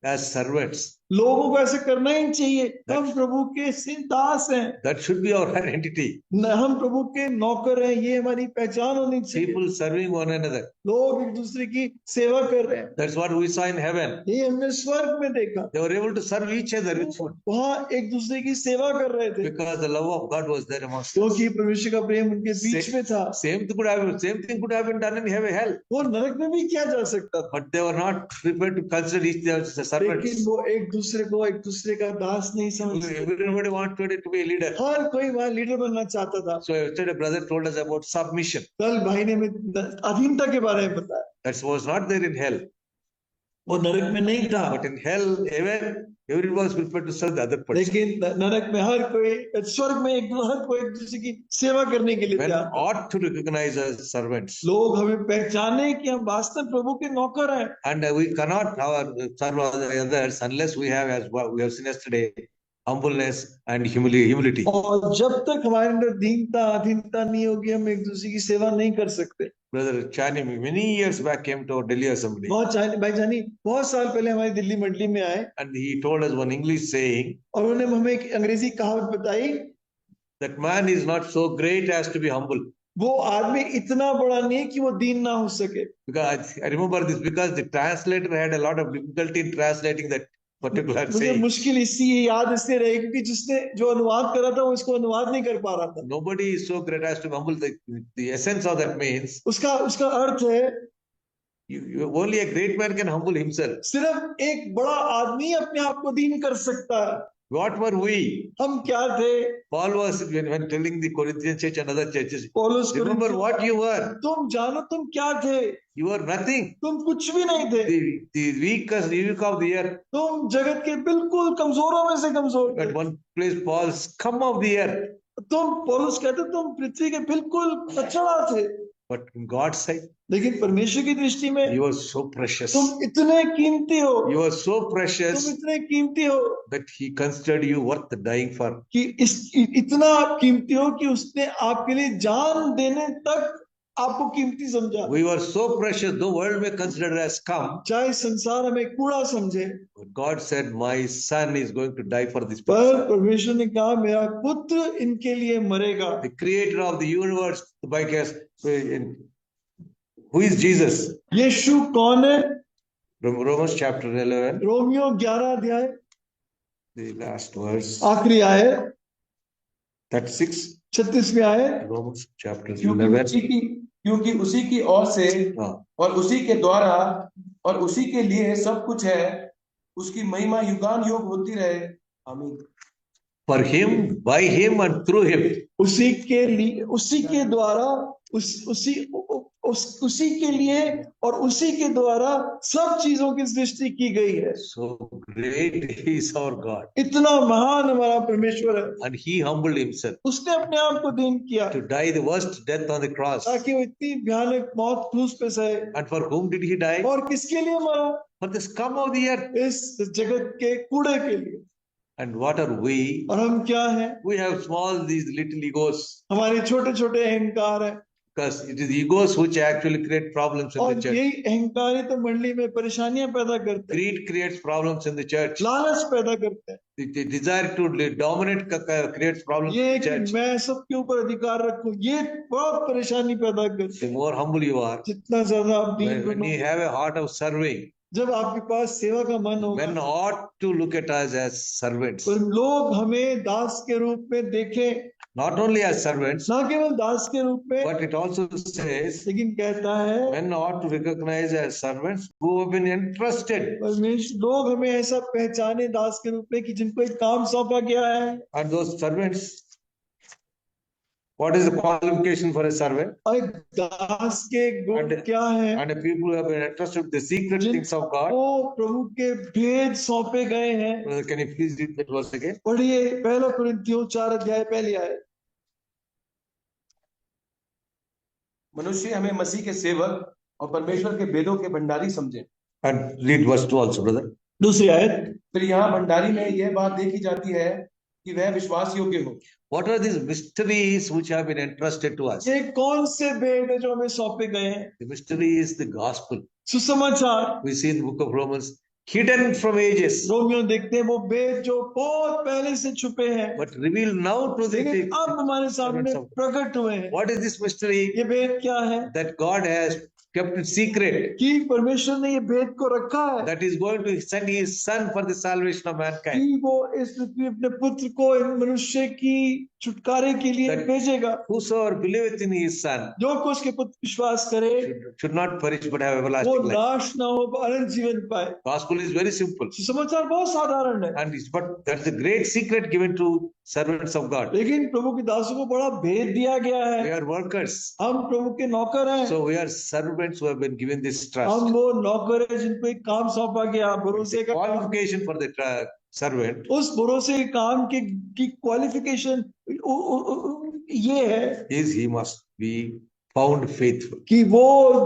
As servants. लोगों को ऐसे करना ही चाहिए, हम प्रभु के दास हैं। That should be our identity. हम प्रभु के नौकर हैं, ये हमारी पहचान होनी चाहिए। People serving one another. लोग एक दूसरे की सेवा कर रहे हैं। That's what we saw in heaven. ये हमने स्वर्ग में देखा, They were able to serve each other with food वहाँ एक दूसरे की सेवा कर रहे थे, because the love of God was there amongst them. क्योंकि परमेश्वर का प्रेम उनके बीच में था। Same thing could have been done in hell. वो नरक में भी किया जा सकता था, But they were not prepared to consider each other as servants. लेकिन वो एक दूसरे को एक दूसरे का दास नहीं समझते। Everybody wanted to be a leader. हर कोई वहाँ लीडर बनना चाहता था। So yesterday brother told us about submission. कल भाई ने हमें अधीनता के बारे में बताया, That was not there in hell. वो नरक में नहीं था, But in hell, everyone was prepared to serve the other person. लेकिन नरक में हर कोई, स्वर्ग में हर कोई एक दूसरे की सेवा करने के लिए Men तैयार था। ought to recognize as servants. लोग हमें पहचाने कि हम वास्तव प्रभु के नौकर हैं, And we cannot serve others unless we have, as we have seen yesterday, humbleness and humility. और जब तक हमारे अंदर दीनता अधीनता नहीं होगी, हम एक दूसरे की सेवा नहीं कर सकते। Brother Chani many years back came to our Delhi assembly भाई जानी बहुत साल पहले हमारी दिल्ली मंडली में आए, and he told us one English saying और उन्होंने हमें एक अंग्रेजी कहावत बताई, that man is not so great as to be humble. वो आदमी इतना बड़ा नहीं है कि वो दीन ना हो सके। Because I remember this because the translator had a lot of difficulty in translating that particular मुझे saying. मुश्किल इसलिए याद इसलिए रही क्योंकि जिसने जो अनुवाद करा था वो इसको अनुवाद नहीं कर पा रहा था। Nobody is so great as to be humble. The essence of that means उसका अर्थ है only a great man can humble himself. सिर्फ एक बड़ा आदमी अपने आप को दीन कर सकता है। What were we? हम क्या थे? Paul was when telling the Corinthian church and other churches. पौलुस को Remember what you were. तुम जानो तुम क्या थे? You were nothing. तुम कुछ भी नहीं थे। The weak of the earth. तुम जगत के बिल्कुल कमजोरों में से कमजोर At थे। one place, Paul scum of the earth. तुम पौलुस कहते तुम पृथ्वी के बिल्कुल कचरा थे, But in God's sight, लेकिन परमेश्वर की दृष्टि में you were so precious. तुम इतने कीमती हो, You were so तुम precious इतने कीमती हो that He considered you worth dying for. कि इतना कीमती हो कि उसने आपके लिए जान देने तक आपको कीमती समझा, We were so precious, the world may consider as scum. चाहे संसार हमें कूड़ा समझे, But God said, my son is going to die for this पर person. परमेश्वर ने कहा मेरा पुत्र इनके लिए मरेगा। The creator of the universe, by guess, who is Jesus? यीशु कौन है? From Romans chapter 11, रोमियो 11 अध्याय the last verse, आखिरी आए 36. 36वें आए, Romans chapter क्योंकि 11. उसी की ओर से हाँ. और उसी के द्वारा और उसी के लिए सब कुछ है, उसकी महिमा युगान युग होती रहे, आमीन। For him, by him and through him. उसी के लिए, उसी के द्वारा, उसी के लिए और उसी के द्वारा सब चीजों की सृष्टि की गई है। So great is our God. इतना महान हमारा परमेश्वर है, And he humbled himself उसने अपने आप को दीन किया to die the worst death on the cross. ताकि वो इतनी भयानक मौत क्रूस पे सहे। And for whom did he die? और किसके लिए मरा? For the scum of the earth. इस जगत के कूड़े के लिए। And what are we? और हम क्या हैं? We have small, these little egos. हमारे छोटे छोटे अहंकार हैं, Because it is egos which actually create problems in the और church. यही अहंकार ही तो मंडली में परेशानियां पैदा करते हैं, Greed creates problems in the church. लालच पैदा करते हैं। The desire to dominate creates problems ये in the कि church. मैं सबके ऊपर अधिकार रखूं, ये बहुत परेशानी पैदा करते The हैं। more humble you are, जितना ज्यादा आप दीन when बनो, you have a heart of serving, जब आपके पास सेवा का मन होगा, men ought to look at us as servants. और लोग हमें दास के रूप में देखें, Not only as servants, ना केवल दास के रूप में, but it also says लेकिन कहता है men ought to recognize as servants who have been entrusted. परमेश्वर लोग हमें ऐसा पहचाने दास के रूप में कि जिनको एक काम सौंपा गया है। And those servants, what is the qualification for a servant? और एक दास के गुण And- क्या है? And the people who have been entrusted with the secret things of God. वो प्रभु के भेद सौंपे गए हैं। Brother, can you please read that verse again? पढ़िए 1 कुरिन्थियों 4 अध्याय पहली आयत। मनुष्य हमें मसीह के सेवक और परमेश्वर के वेदों के भंडारी समझे। And read verse 2 also, brother. दूसरी आयत, फिर यहाँ भंडारी में यह बात देखी जाती है कि वह विश्वास योग्य हो। What are these mysteries which have been entrusted to us? ये कौन से भेद है जो हमें सौंपे गए हैं? The mystery is the gospel. सुसमाचार। We see in the book of Romans, hidden from ages, Romeo देखते हैं वो भेद जो बहुत पहले से छुपे हैं, but revealed now to the लेकिन अब हमारे सामने servants of God. प्रकट हुए हैं। What is this mystery? ये भेद क्या है? That God has kept it secret. कि परमेश्वर ने ये भेद को रखा है That is going to send his son for the salvation of mankind. कि वो इस पृथ्वी अपने पुत्र को इन मनुष्य की छुटकारे के लिए That- भेजेगा। Whosoever believeth in his son जो को उसके पुत्र विश्वास करे should not perish but have वो everlasting life. नाश ना हो, अनंत जीवन पाए। Gospel is very simple. समाचार बहुत साधारण है, And it's, but that's a great secret given to servants of God. लेकिन प्रभु के दासों को बड़ा भेद दिया गया We है। are workers. हम प्रभु के नौकर हैं, So we are servants who have been given this हम trust. वो नौकर है जिनको एक काम सौंपा गया, भरोसे का काम। Qualification for the servant उस भरोसे के काम की क्वालिफिकेशन ये है is he must be found faithful. कि वो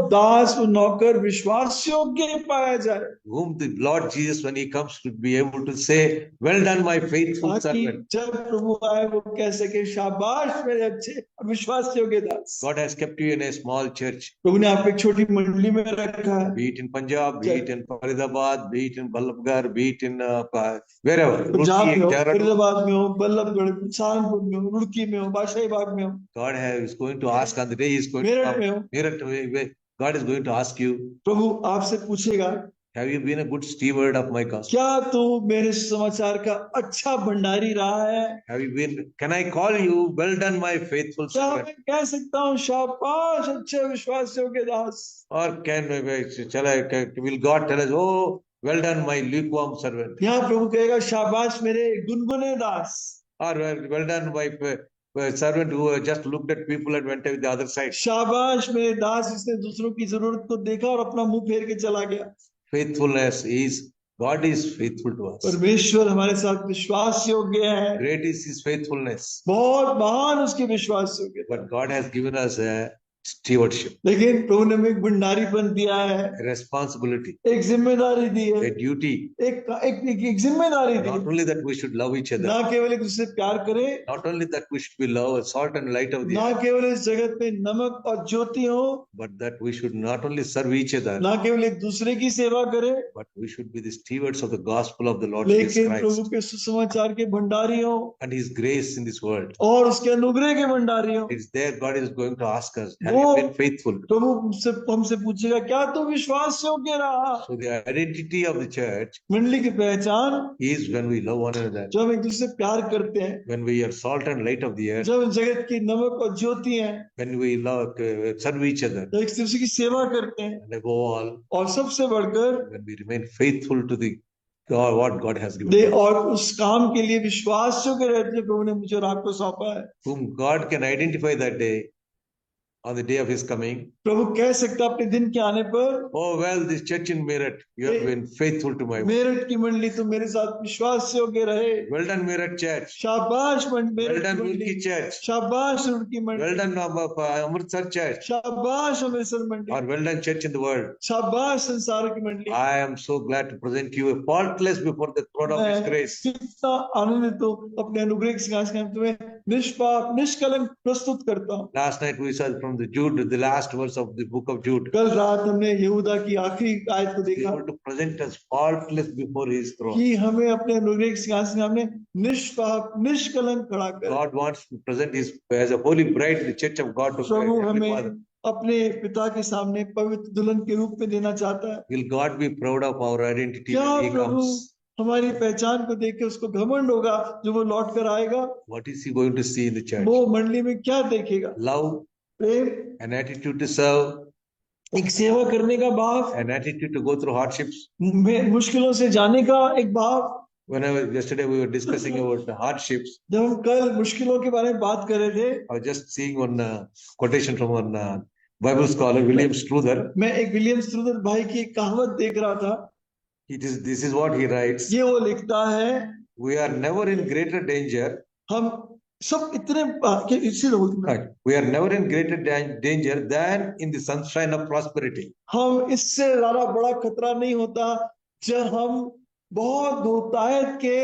दास वो नौकर विश्वास योग्य पाया जाए, Whom the Lord Jesus, when he comes, to be able to say, well done, my faithful ताकि servant. जब प्रभु आए वो कह सके शाबाश मेरे अच्छे और विश्वास योग्य दास। God has kept you in a small church, प्रभु ने आपको एक छोटी मंडली में रखा है, be it in Punjab, be it in Faridabad, be it in Ballabgarh, be it in wherever. Punjab में हो, Dehradun. फरीदाबाद में हो, बल्लभगढ़, सहारनपुर में हो, रुड़की में हो, बादशाही बाग में हो, God is going to ask on the day he is going to Meerut come. में हो, Meerut, God is going to ask you, प्रभु आपसे पूछेगा have you been a good steward of my gospel? क्या तू मेरे समाचार का अच्छा भंडारी रहा है? Have you been, can I call you, well done, my faithful क्या servant? मैं कह सकता हूँ शाबाश अच्छे विश्वास योग्य दास? Or will God tell us, oh, well done, my lukewarm servant? यहाँ प्रभु कहेगा शाबाश मेरे गुनगुने दास, Or well done, my servant who just looked at people and went to the other side. शाबाश मेरे दास जिसने दूसरों की जरूरत को देखा और अपना मुंह फेर के चला गया। Faithfulness is, God is faithful to us. परमेश्वर हमारे साथ विश्वास योग्य है, Great is his faithfulness. बहुत महान उसकी विश्वास योग्य। But God has given us a stewardship, लेकिन प्रभु ने हमें एक भंडारीपन दिया है, a responsibility, एक जिम्मेदारी दी है, a duty. एक जिम्मेदारी दी Not है। only that we should love each other, ना केवल एक दूसरे से प्यार करें, not only that we should be love, salt and light of the ना earth, केवल इस जगत में नमक और ज्योति हो, but that we should not only serve each other, ना केवल एक दूसरे की सेवा करें, but we should be the stewards of the gospel of the Lord Jesus लेकिन प्रभु Christ के सुसमाचार के भंडारी हो and His grace in this world. और उसके अनुग्रह के भंडारी हो। It's there God is going to ask us, have वो you been faithful? प्रभु हमसे पूछेगा, क्या तू विश्वास योग्य रहा? So the identity of the church मंडली की पहचान is when we love one another, जब हम एक दूसरे से प्यार करते हैं, when we are salt and light of the earth, जब हम जगत की नमक और ज्योति हैं, when we love, serve each other, जब एक दूसरे की सेवा करते हैं, and above all, और सबसे बढ़कर when we remain faithful to the God, what God has given us, और उस काम के लिए विश्वास योग्य रहते हैं प्रभु ने मुझे और आपको सौंपा है। whom God can identify that day on the day of His coming. प्रभु कह सकता अपने दिन के आने पर, Oh well, this church in Meerut, you have been faithful to my word. Meerut की मंडली तो मेरे साथ विश्वास योग्य रहे। Well done, Meerut Church. शाबाश Well मेरठ done, की Roorkee मंडली, Church. शाबाश उनकी Well मंडली, done, Amritsar Church. शाबाश अमृतसर मंडली, Or well done, Church in the world. शाबाश संसार की मंडली। I am so glad to present you a faultless before the throne of His मैं grace. कितना आनंदित हूँ अपने अनुग्रह के सिंहासन में तुम्हें निष्पाप निष्कलंक प्रस्तुत करता हूँ। Last night we saw from the Jude, the last verse of the book of Jude. कल रात हमने यहूदा की आखिरी आयत को Be देखा able to present us faultless before His throne. कि हमें अपने अनुग्रह के सिंहासन में हमने निष्पाप निष्कलंक खड़ा कर। God wants to present His as a holy bride, the church of God to Prabhu Heavenly हमें Father. अपने पिता के सामने पवित्र दुल्हन के रूप में देना चाहता है। Will God be proud of our identity क्या when He प्रभु comes? हमारी पहचान को देख के उसको घमंड होगा जो वो लौट कर आएगा? What is He going to see in the church? वो मंडली में क्या देखेगा? Love, Prem, an attitude to serve, एक सेवा करने का भाव, an attitude to go through hardships. मुश्किलों से जाने का एक भाव। Yesterday we were discussing about the hardships. जब हम कल मुश्किलों के बारे में बात कर रहे थे, I was just seeing one quotation from one Bible scholar, William Struther. मैं एक विलियम स्ट्रूदर भाई की एक कहावत देख रहा था। This is what he writes. ये वो लिखता है, We are never in greater danger. हम सब इतने इसी Right. We are never in greater danger than in the sunshine of prosperity. हम इससे ज्यादा बड़ा खतरा नहीं होता जब हम बहुत बहुतायत के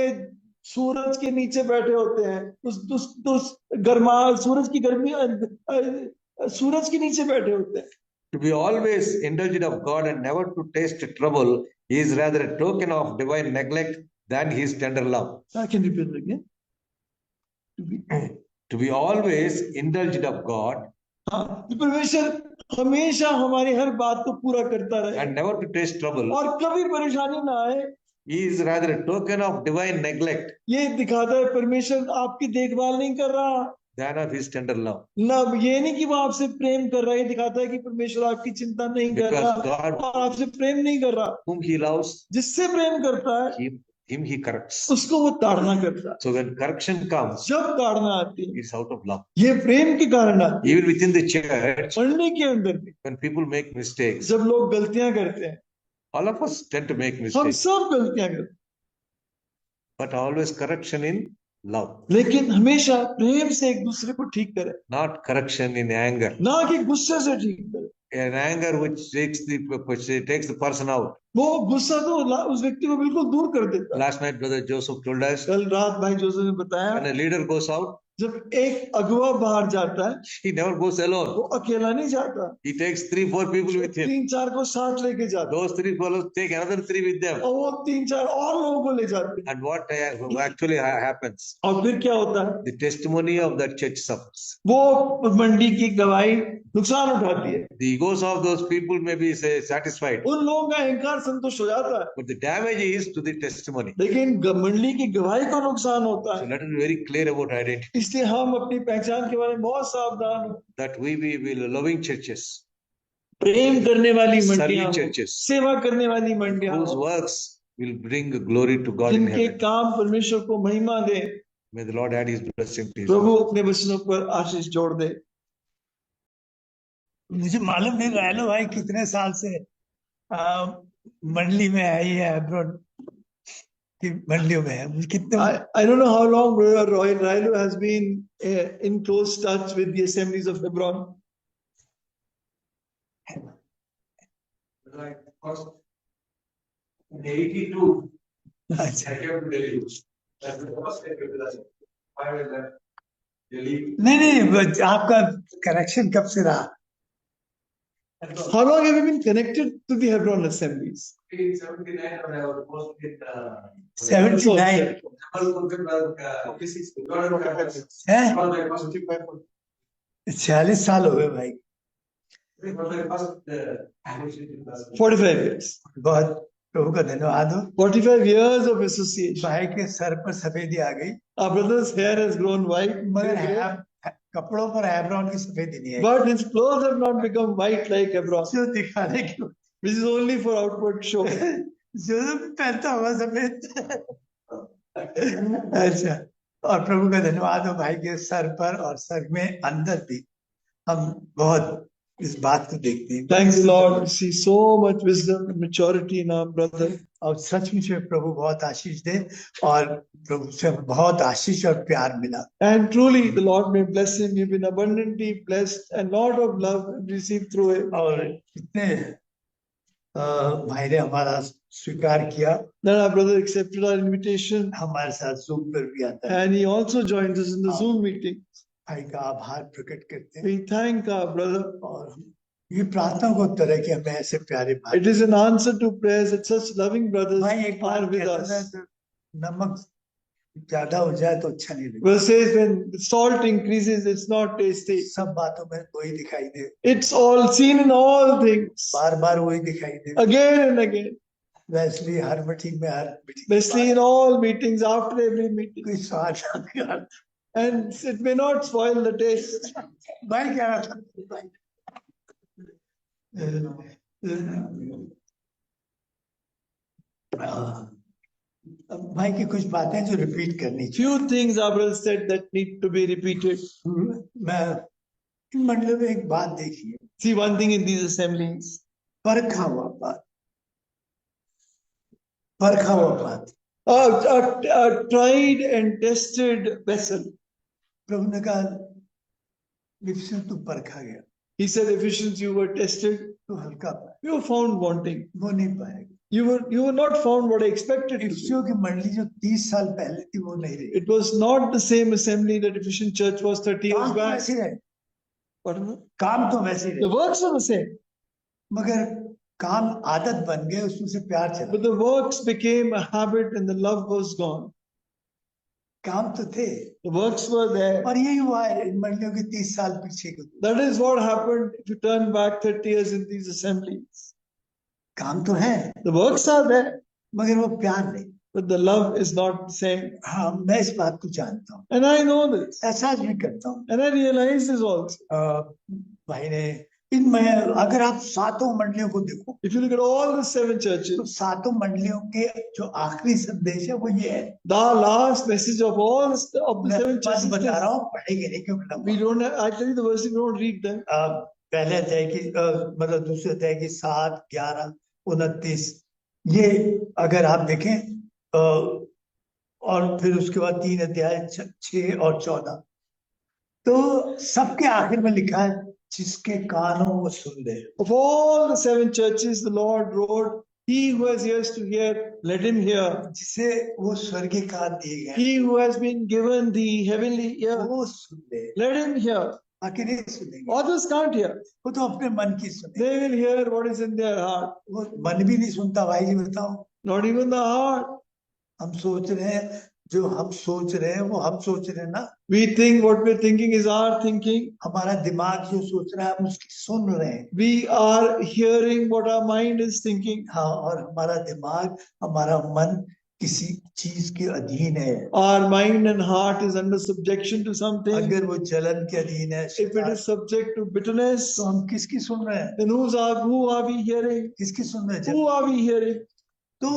सूरज के नीचे बैठे होते हैं, उस गर्मा सूरज की गर्मी सूरज के नीचे बैठे होते हैं। To be always indulgent of God and never to taste trouble is rather a token of divine neglect than His tender love. I can repeat it again. To be always indulgent of God हाँ, परमेश्वर हमेशा हमारी हर बात को पूरा करता रहे and never to taste trouble और कभी परेशानी ना आए, is rather a token of divine neglect ये दिखाता है परमेश्वर आपकी देखभाल नहीं कर रहा, than of His tender love. ना ये नहीं कि वो आपसे प्रेम कर रहा है, ये दिखाता है कि परमेश्वर आपकी चिंता नहीं कर Because रहा God, और आपसे प्रेम नहीं कर रहा। whom He loves, जिससे प्रेम करता है Him He corrects. उसको वो ताड़ना करता है। So when correction comes, जब ताड़ना आती है it's out of love. ये प्रेम के कारण आती है। Even within the church, पढ़ने के अंदर भी when people make mistakes, जब लोग गलतियां करते हैं, all of us tend to make हम mistakes, सब गलतियां करते हैं, but always correction in love, लेकिन हमेशा प्रेम से एक दूसरे को ठीक करें, not correction in anger. ना कि गुस्से से ठीक करें। An anger which takes the person out. वो गुस्सा तो उस व्यक्ति को बिल्कुल दूर कर देता है। Last night, Brother Joseph told us, कल रात भाई जोसेफ ने बताया, when a leader goes out, जब एक अगुवा बाहर जाता है he never goes alone. वो अकेला नहीं जाता, He takes 3-4 people with him. 3-4 को साथ लेके जाता Those 3 fellows take another 3 with them. और वो 3-4 और लोगों को ले जाते हैं। And what actually happens? और फिर क्या होता है? The testimony of that church suffers. वो मंडी की गवाही नुकसान उठाती है। The egos of those people may be satisfied, उन लोगों का अहंकार संतुष्ट हो जाता है, but the damage is to the testimony. लेकिन मंडली की गवाही को नुकसान होता So है। let us be very clear about identity. इसलिए हम अपनी पहचान के बारे में बहुत सावधान हो। That we be loving churches, प्रेम करने वाली मंडियां, serving churches, सेवा करने वाली मंडियां, whose works will bring glory to God in जिनके heaven. काम परमेश्वर को महिमा दे। May the Lord add His blessing to His Prabhu word. अपने वचनों पर आशीष जोड़ दे। मुझे मालूम नहीं रायलो भाई कितने साल से मंडली में आई है, अब्रोड की मंडलियों में है, कितने I don't know how long Brother Roy Railo has been in close touch with the assemblies of Hebron. Like first in 82, अच्छा I came to Delhi. That's the first I came to Delhi. I was at Delhi. नहीं आपका connection कब से रहा? How long have you been connected to the Hebron assemblies? In 79, when I was posted 79 है? 46 साल हो गए भाई। 45 years. बहुत प्रभु का धन्यवाद हो। 45 years of association. भाई के सर पर सफेदी आ गई, Our brother's hair has grown white, मगर कपड़ों पर हेब्रोन की सफेदी नहीं है, but his clothes have not become white like Hebron, जो दिखाने की, which is only for outward show. जो पहनता हुआ सफेद। अच्छा, और प्रभु का धन्यवाद हो भाई के सर पर और सर में अंदर भी हम बहुत इस बात को देखते हैं। Thanks Lord, we see so much wisdom and maturity in our brother. और सचमुच में प्रभु बहुत आशीष दे और प्रभु से बहुत आशीष और प्यार मिला। And truly the Lord may bless him. You've been abundantly blessed and lot of love received through him. और इतने भाई ने हमारा स्वीकार किया, Then our brother accepted our invitation हमारे साथ Zoom पर भी आता है। and he also joins us in the Zoom meeting. भाई का आभार प्रकट करते हैं We thank our brother. और ये प्रार्थना को उत्तर है कि हमें ऐसे प्यारे भाई। It is an answer to prayers that such loving brothers भाई एक बार are with कहता था us. तो नमक ज्यादा हो जाए तो अच्छा नहीं लगता, Verse says when salt increases, it's not tasty. सब बातों में वही दिखाई दे, It's all seen in all things. बार बार वही दिखाई दे। Again and again. वैसे हर मीटिंग में Especially in all meetings, after every meeting. कोई स्वाद नहीं आता। And it may not spoil the taste. भाई क्या रहा भाई भाई की कुछ बातें जो रिपीट करनी चाहिए। Few things our brother said that need to be repeated. मैं इन मंडलों में एक बात देखिए, See one thing in these assemblies. परखा हुआ बात, परखा हुआ बात। A tried and tested vessel. प्रभु ने कहा विफिसियुस तू परखा गया, He said, Ephesians, you were tested. तू हल्का पाया, You were found wanting. वो नहीं पाएगा। You were not found what I expected. To be. इफिसियों की मंडली जो 30 साल पहले थी वो नहीं रही। It was not the same assembly that Ephesian church was 30 years काम तो back. वैसे रहे, What is it? काम तो वैसे The रहे, works are the same, मगर काम आदत बन गए, उसमें से प्यार चला। but the works became a habit and the love was gone. काम तो थे, The works were there. और यही हुआ है इन मंडलियों के 30 साल पीछे को। That is what happened if you turn back 30 years in these assemblies. काम तो है The works are there, मगर वो प्यार नहीं। but the love is not the same. हाँ, मैं इस बात को जानता हूँ, And I know this. एहसास भी करता हूँ। And I realize this also. भाई ने इनमें अगर आप सातों मंडलियों को देखो, If you look at all the 7 तो churches, सातों मंडलियों के जो आखिरी संदेश है वो ये है। the last message of all of the मैं 7 बस churches बता is, रहा हूँ, पढ़ेंगे नहीं क्योंकि लंबा। we don't have, I tell you the verse, we don't read them. पहले अध्याय की मतलब दूसरे अध्याय की 7, 11, 29 ये अगर आप देखें और फिर उसके बाद 3 अध्याय 6 और 14, तो सबके आखिर में लिखा है जिसके कान हो वो सुन ले। Of all the 7 churches, the Lord wrote, he who has ears to hear, let him hear. जिसे वो स्वर्गीय कान दिए गए He who has been given the heavenly ear, वो सुन ले, let him hear. बाकी नहीं सुनेंगे, Others can't hear. वो तो अपने मन की सुने। They will hear what is in their heart. वो मन भी नहीं सुनता भाई जी, बताओ। Not even the heart. हम सोच रहे हैं, जो हम सोच रहे हैं वो हम सोच रहे हैं ना, We think what we're thinking is our thinking. हमारा दिमाग जो सोच रहा है हम उसकी सुन रहे हैं। We are hearing what our mind is thinking. हाँ, और हमारा दिमाग, हमारा मन किसी चीज के अधीन है। Our mind and heart is under subjection to something. अगर वो जलन के अधीन है, If it is subject to bitterness, तो हम किसकी सुन रहे हैं? then who are we hearing? किसकी सुन रहे हैं? Who are we hearing? तो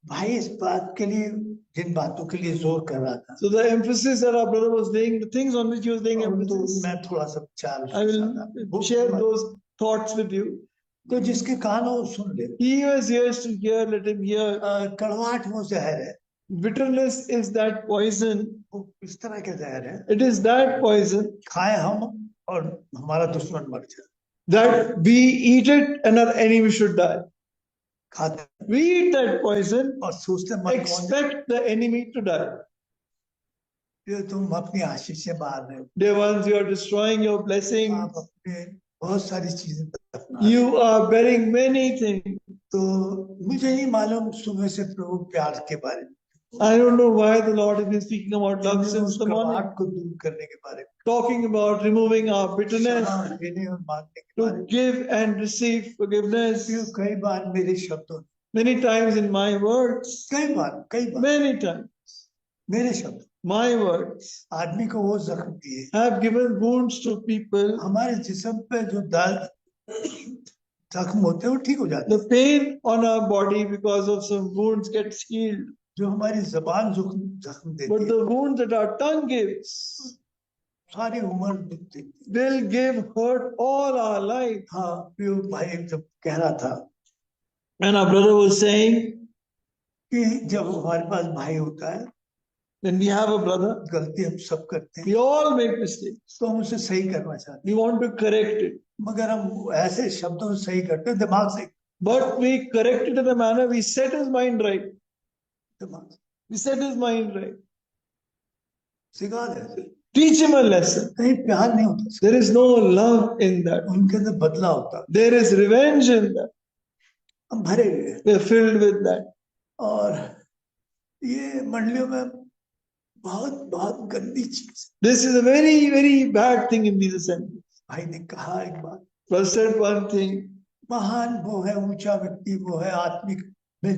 भाई इस बात के लिए, जिन बातों के लिए जोर कर रहा था, So the emphasis that our brother was laying, the things on which he was laying तो emphasis, मैं थोड़ा सा विचार I will share those thoughts with you. तो जिसके कान हो वो सुन ले। He who has ears to hear, let him hear. कड़वाहट वो जहर है, Bitterness is that poison. वो इस तरह का जहर है, It is that poison. खाए हम और हमारा दुश्मन मर जाए। that we eat it and our enemy should die. खाते हैं We eat that poison, और सोचते हैं मर कौन expect the enemy to die. जो तुम अपनी आशीष से मार रहे हो, Dear ones, you are destroying your blessing. आप अपने बहुत सारी चीजें अपना रहे हो। You are bearing many things. तो मुझे नहीं मालूम सुबह से प्रभु प्यार के बारे में, I don't know why the Lord has been speaking about love उस since the morning, कड़वाहट को दूर करने के बारे में, talking about removing our bitterness, क्षमा देने और मांगने के बारे to में। give and receive forgiveness. क्यों कई बार मेरे शब्दों, Many times in my words, कई बार many times, मेरे शब्द my words आदमी को वो जख्म दिए, have given wounds to people. हमारे जिस्म पे जो दर्द जख्म होते हैं वो ठीक हो जाते हैं। The pain on our body because of some wounds gets healed. जो हमारी जबान जख्म देती But है, the wounds that our tongue gives सारी उम्र दुख देती है। will give hurt all our life. हाँ, प्रियो भाई जब कह रहा था And our brother was saying, कि जब हमारे पास भाई होता है, when we have a brother, गलती हम सब करते हैं, we all make mistakes. तो हम उसे सही करना चाहते We want to correct it. हैं, मगर हम ऐसे शब्दों से सही करते हैं, दिमाग से, But we correct it in a manner, we set his mind right. दिमाग से We set his mind right. सिखा देते हैं। Teach him a lesson. कहीं प्यार नहीं होता, There is no love in that. उनके अंदर बदला होता है, There is revenge in that. हम भरे हुए हैं। We're filled with that. और ये मंडलियों में बहुत बहुत गंदी चीज। This is a very, very bad thing in these assemblies. भाई ने कहा एक बात, First said one thing, महान वो है, ऊंचा व्यक्ति वो है, आत्मिक में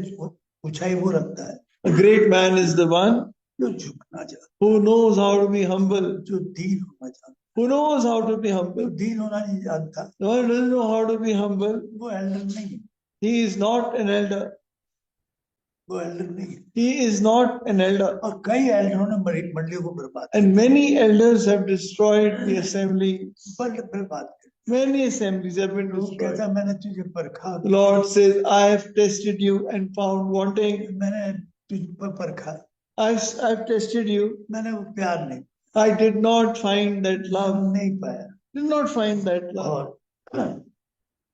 ऊंचाई वो रखता है a great man is the one जो झुकना चाहता, who knows how to be humble, जो दीन होना चाहता, who knows how to be जो humble. दीन होना नहीं जानता, The one who doesn't know how to be humble, वो एल्डर नहीं है, he is not an elder. वो एल्डर नहीं है। He is not an elder. और कई एल्डरों ने मंडलियों को बर्बाद And many elders have destroyed the assembly. बर्बाद कर। Many assemblies have been वो destroyed. कहता मैंने तुझे परखा, The Lord says, I have tested you and found wanting. मैंने तुझ पर परखा, I've tested you. मैंने वो प्यार नहीं, I did not find that love. नहीं पाया। Did not find that love. और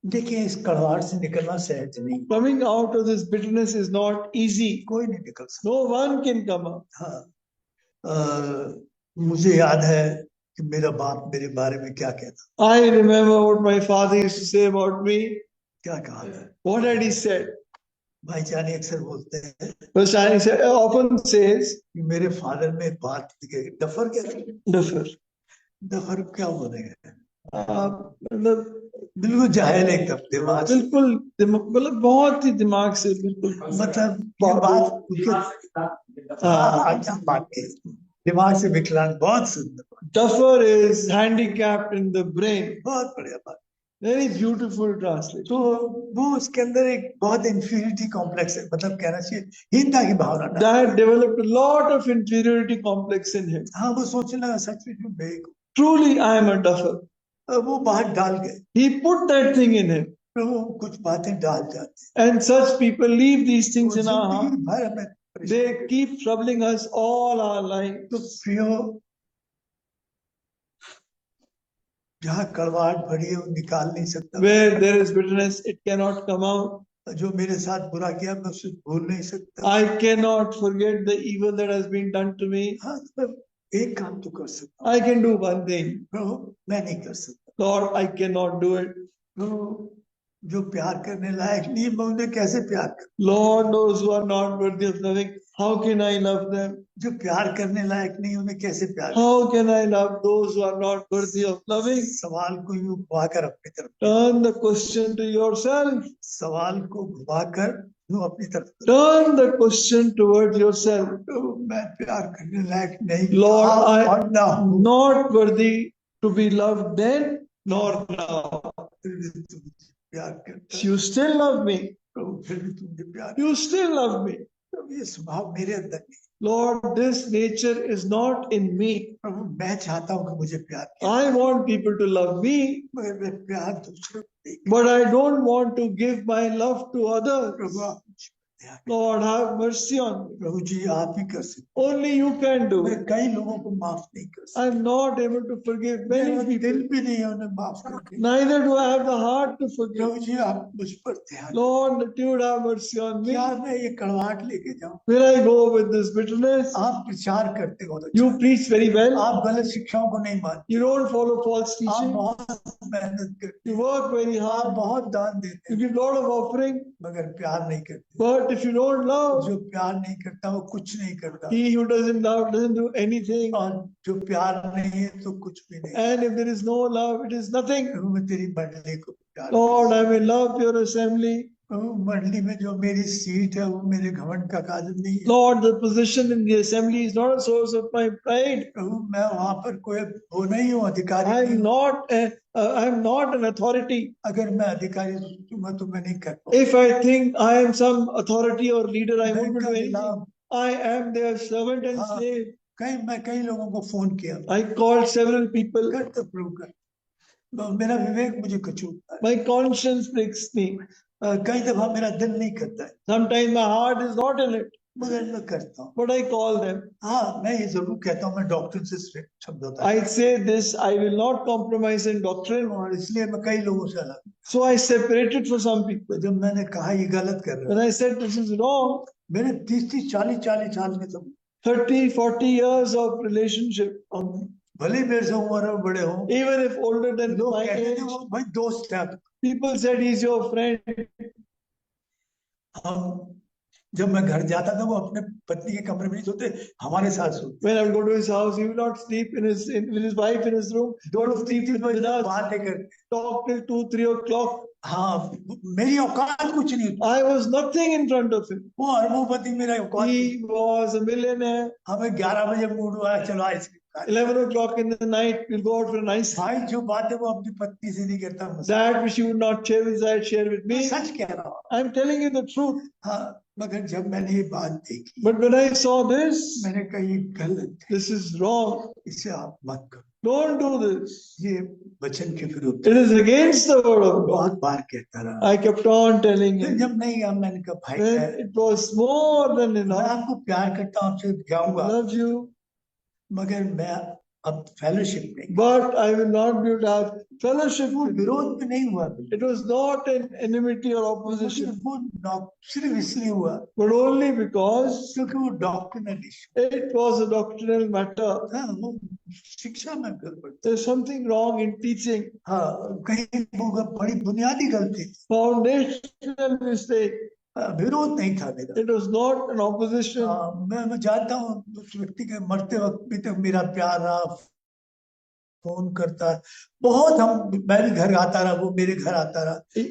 देखिए इस कड़वाहट से निकलना सहज नहीं, Coming out of this bitterness is not easy. कोई नहीं निकल सकता। No one can come out. हाँ, मुझे याद है कि मेरा बाप मेरे बारे में क्या कहता, I remember what my father used to say about me. क्या कहा है। What had he said? भाई जानी अक्सर बोलते हैं First, I often says, कि मेरे फादर में एक बात थी, डफर क्या, differ. डफर क्या बोलेंगे, मतलब बिल्कुल जाहिल एकदम दिमाग से, बिल्कुल मतलब बहुत ही दिमाग से बिल्कुल मतलब ये बात अच्छा बात की, दिमाग से विकलांग, बहुत सुंदर, Duffer is handicapped in the brain. बहुत बढ़िया बात। Very beautiful translation. तो वो उसके अंदर एक बहुत इंफीरियरिटी कॉम्प्लेक्स है, मतलब कहना चाहिए हीनता की भावना डाल। That developed a lot of inferiority complex in him. हाँ, वो सोचने लगा सच में मैं एक हूँ। Truly, I am a duffer. वो बात डाल गए, He put that thing in him. तो वो कुछ बातें डाल जाते हैं, And such people leave these things वो in our heart. जिंदगी भर हमें परेशान। They keep troubling us all our life. तो प्रियो, जहाँ कड़वाहट भरी है वो निकाल नहीं सकता, Where there is bitterness, it cannot come out. जो मेरे साथ बुरा किया मैं उसे भूल नहीं सकता। I cannot forget the evil that has been done to me. हाँ, तो मैं एक काम तो कर सकता I can do one thing. हूँ, प्रभु मैं नहीं कर सकता। Lord, I cannot do it. तो जो प्यार करने लायक नहीं, मैं उन्हें कैसे प्यार करूं? Lord knows who are not worthy of loving. How can I love them? जो प्यार करने लायक नहीं, उन्हें कैसे प्यार करूं? How can I love those who are not worthy of loving? सवाल को यूं घुमाकर अपनी तरफ, Turn the question to yourself. सवाल को घुमाकर यूं अपनी तरफ, Turn the question towards yourself. तो मैं प्यार करने लायक नहीं, Lord, I और ना am हूं, not worthy to be loved then nor now. फिर भी तुम मुझे प्यार करता है। You still love me. प्रभु फिर भी तुम मुझे प्यार, You still love me. प्रभु ये स्वभाव मेरे अंदर नहीं, Lord, this nature is not in me. प्रभु मैं चाहता हूँ कि मुझे प्यार किया, I want people to love me, मगर मैं प्यार दूसरे को नहीं, but I don't want to give my love to others. प्रभु आप मुझे दया करें। Lord, have mercy on me. प्रभु जी आप ही कर सकते Only you can do मैं it. कई लोगों को माफ नहीं कर सकता, I'm not able to forgive मेरा many दिल people. भी नहीं है उन्हें माफ करने का। Neither do I have the heart to forgive. प्रभु जी आप मुझ पर ध्यान दें। Lord, that you would have mercy on me. क्या मैं ये कड़वाहट लेके जाऊं? Will I go with this bitterness? आप प्रचार करते हो तो You अच्छा। preach very well. आप गलत शिक्षाओं को नहीं मानते, You don't follow false आप teaching. बहुत मेहनत करते You हो, work very आप hard. बहुत दान देते You हो, give lot of offering. मगर प्यार नहीं करते। But if you don't love, जो प्यार नहीं करता वो कुछ नहीं करता, he who doesn't love doesn't do anything. और जो प्यार नहीं है तो कुछ भी नहीं। And if there is no love, it is nothing. प्रभु मैं तेरी मंडली को प्यार Lord, करता I हूं। may love your assembly. प्रभु मंडली में जो मेरी सीट है वो मेरे घमंड का कारण नहीं है। Lord, the position in the assembly is not a source of my pride. प्रभु मैं वहां पर कोई वो नहीं हूँ, अधिकारी नहीं हूँ। I'm not an authority. अगर मैं अधिकारी सोचूंगा तो मैं नहीं कर पाऊंगा। If I think I am some authority or leader, I मैं won't do इनका anything. Ghulam, I am their servant and हाँ। slave. मैं कई लोगों को फोन किया, I called several people. कर तो प्रभु कर, तो मेरा विवेक मुझे कचूकता है। My conscience breaks me. कई दफा मेरा दिल नहीं करता है, Sometimes my heart is not in it, मगर मैं करता हूँ। but I call them. हाँ मैं ये जरूर कहता हूँ, मैं डॉक्टर से शब्द होता है, I say this, I will not compromise in doctrine. और इसलिए मैं कई लोगों से अलग हूँ। So I separated for some तो people. जब मैंने कहा ये गलत कर रहे When हो, I said this is wrong, मेरे 30 40 साल में तो 30-40 years of relationship, भले ही मेरे से उम्र में बड़े हो, even if older than लोग my कहते age, थे वो भाई दोस्त है। people said he's your friend. हम जब मैं घर जाता था वो अपने पत्नी के कमरे में नहीं सोते, हमारे साथ सोते। When I would go to his house, he would not sleep with his wife in his room. He would sleep with us, बातें करते, talk till 2-3 o'clock. हाँ मेरी औकात कुछ नहीं, I was nothing in front of him. वो अरबोपति मेरा औकात। He was a millionaire. हमें 11 बजे मूड हुआ चलो आइसक्रीम खा लें। 11 o'clock in the night, we'll go out for a nice. भाई जो बातें वो अपनी पत्नी से नहीं करता, मुझसे। That which you would not share with that, share with मैं me. सच कह रहा हूँ। I'm telling you the truth. हाँ मगर जब मैंने ये बात देखी, But when I saw this, मैंने कहा ये गलत है, this is wrong. इसे आप मत करो, Don't do this. ये वचन के विरुद्ध। It is against the word of God. बहुत बार कहता रहा, I kept on telling फिर him. जब नहीं गया मैंने कहा भाई When it was more than मैं enough, आपको प्यार करता हूँ, आपसे जाऊंगा, love you, मगर मैं अब फेलोशिप नहीं, but I will not be able to have fellowship वो with you. विरोध में नहीं हुआ, It was not an enmity or opposition, वो सिर्फ इसलिए हुआ but only because क्योंकि वो doctrinal issue, it was a doctrinal matter. हाँ वो शिक्षा में गड़बड़, There's something wrong in teaching. हाँ कहीं वो बड़ी बुनियादी गलती, Foundational mistake. विरोध नहीं था मेरा। It was not an opposition. मैं जानता हूँ उस व्यक्ति के मरते वक्त भी तक मेरा प्यार रहा, फोन करता है बहुत, मैं भी घर आता रहा, वो मेरे घर आता रहा,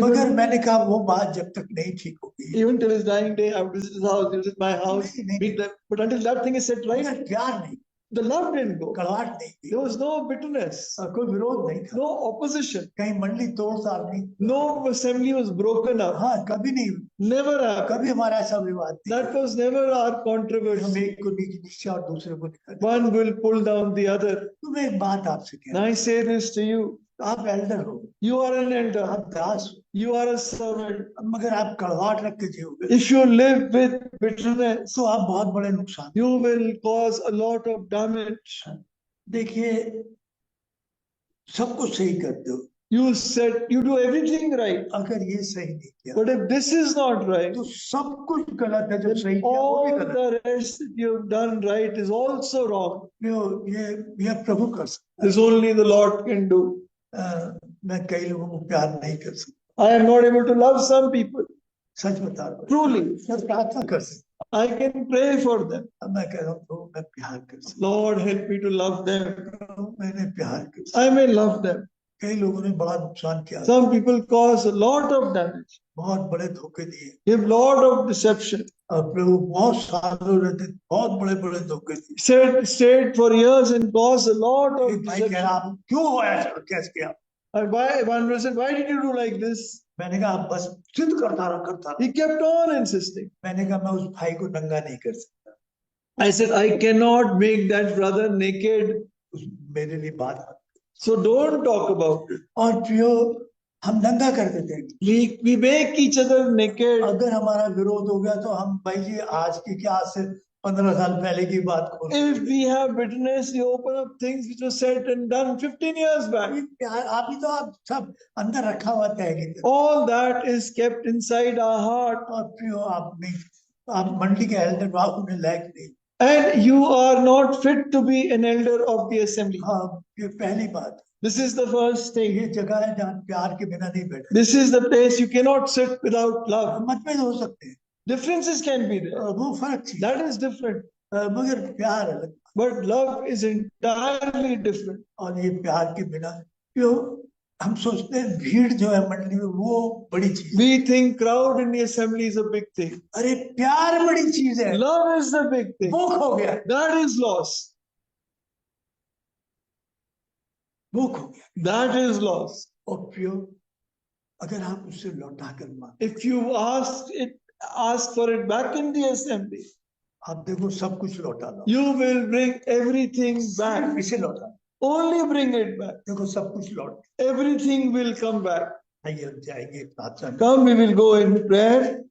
मगर मैंने कहा वो बात जब तक नहीं ठीक होगी, Even till his dying day, I would visit his house, he was at my house, meet them. But until that thing is set right, प्यार नहीं, the love didn't go. कड़वाहट नहीं थी, There was no bitterness, कोई विरोध नहीं था, no opposition. कहीं मंडली तोड़ ताड़ नहीं, No assembly was broken up. हाँ कभी नहीं, Never happened. कभी हमारा ऐसा विवाद नहीं, That was never our हम controversy. एक को नीचे और दूसरे को निकाल। One will pull down the other. तो मैं एक बात आपसे कह And रहा I say this to you. हूँ, आप एल्डर हो, You are an elder. आप दास हो, You are a servant. मगर आप कड़वाहट रख के जियोगे If you live with bitterness, तो आप बहुत बड़े नुकसान। you will cause a lot of damage. देखिए सब कुछ सही करते हो, You do everything right. अगर ये सही नहीं किया But if this is not right, तो सब कुछ गलत है, जो सही किया वो भी all गलत है। the rest that you've done right is also wrong. ये प्रभु कर सकता This only the Lord can do. है। मैं कई लोगों को प्यार नहीं कर सकता, I am not able to love some people. सच बता रहा हूँ। Truly, मैं प्रार्थना कर सकता I can pray for them. हूँ, मैं कह रहा हूँ प्रभु मैं प्यार कर सकता Lord, help me to love them. हूँ, मैंने प्यार कर सकता I may love them. हूँ। कई लोगों ने बड़ा नुकसान किया, Some people cause a lot of damage, बहुत बड़े धोखे दिए, give lot of deception, और प्रभु बहुत सालों रहते बहुत बड़े बड़े धोखे दिए। stayed for years and caused a lot of एक भाई कह रहा deception. आप क्यों ऐसा कैसे किया? And one person, why did you do like this? मैंने कहा आप बस जिद करता रहा। He kept on insisting. मैंने कहा मैं उस भाई को नंगा नहीं कर सकता, I said, I cannot make that brother naked. मेरे लिए बात मत। So don't talk about it. और प्रियो हम दंगा कर देते हैं। We make each other naked. अगर हमारा विरोध हो गया तो हम भाई जी आज की क्या, आज से 15 साल पहले की बात खोल If we have bitterness, we open up things which were said and done 15 years back. प्यार अभी तो आप सब अंदर रखा हुआ तय की तरह। All that is kept inside our heart. और प्रियो आप मंडली के एल्डर होने लायक नहीं। And you are not fit to be an elder of the assembly. हाँ, ये पहली बात। This is the first thing. ये जगह है जहाँ प्यार के बिना नहीं बैठे। This is the place you cannot sit without love. मतभेद हो सकते हैं, Differences can be there. वो फर्क चीज, That is different. मगर प्यार अलग। But love is entirely different. और ये प्यार के बिना क्यों हम सोचते हैं भीड़ जो है मंडली में वो बड़ी चीज है। We think crowd in the assembly is a big thing. अरे प्यार बड़ी चीज है। Love is the big thing. वो खो गया, That is lost. वो खो गया। That is lost. और प्रियो अगर आप उससे लौटा कर मांगे, If you ask for it back in the assembly, आप देखो सब कुछ लौटा लो, you will bring everything back. इसे लौटा, Only bring it back. देखो सब कुछ लौट। Everything will come back. आइए हम जाएंगे प्रार्थना। Come, we will go in prayer.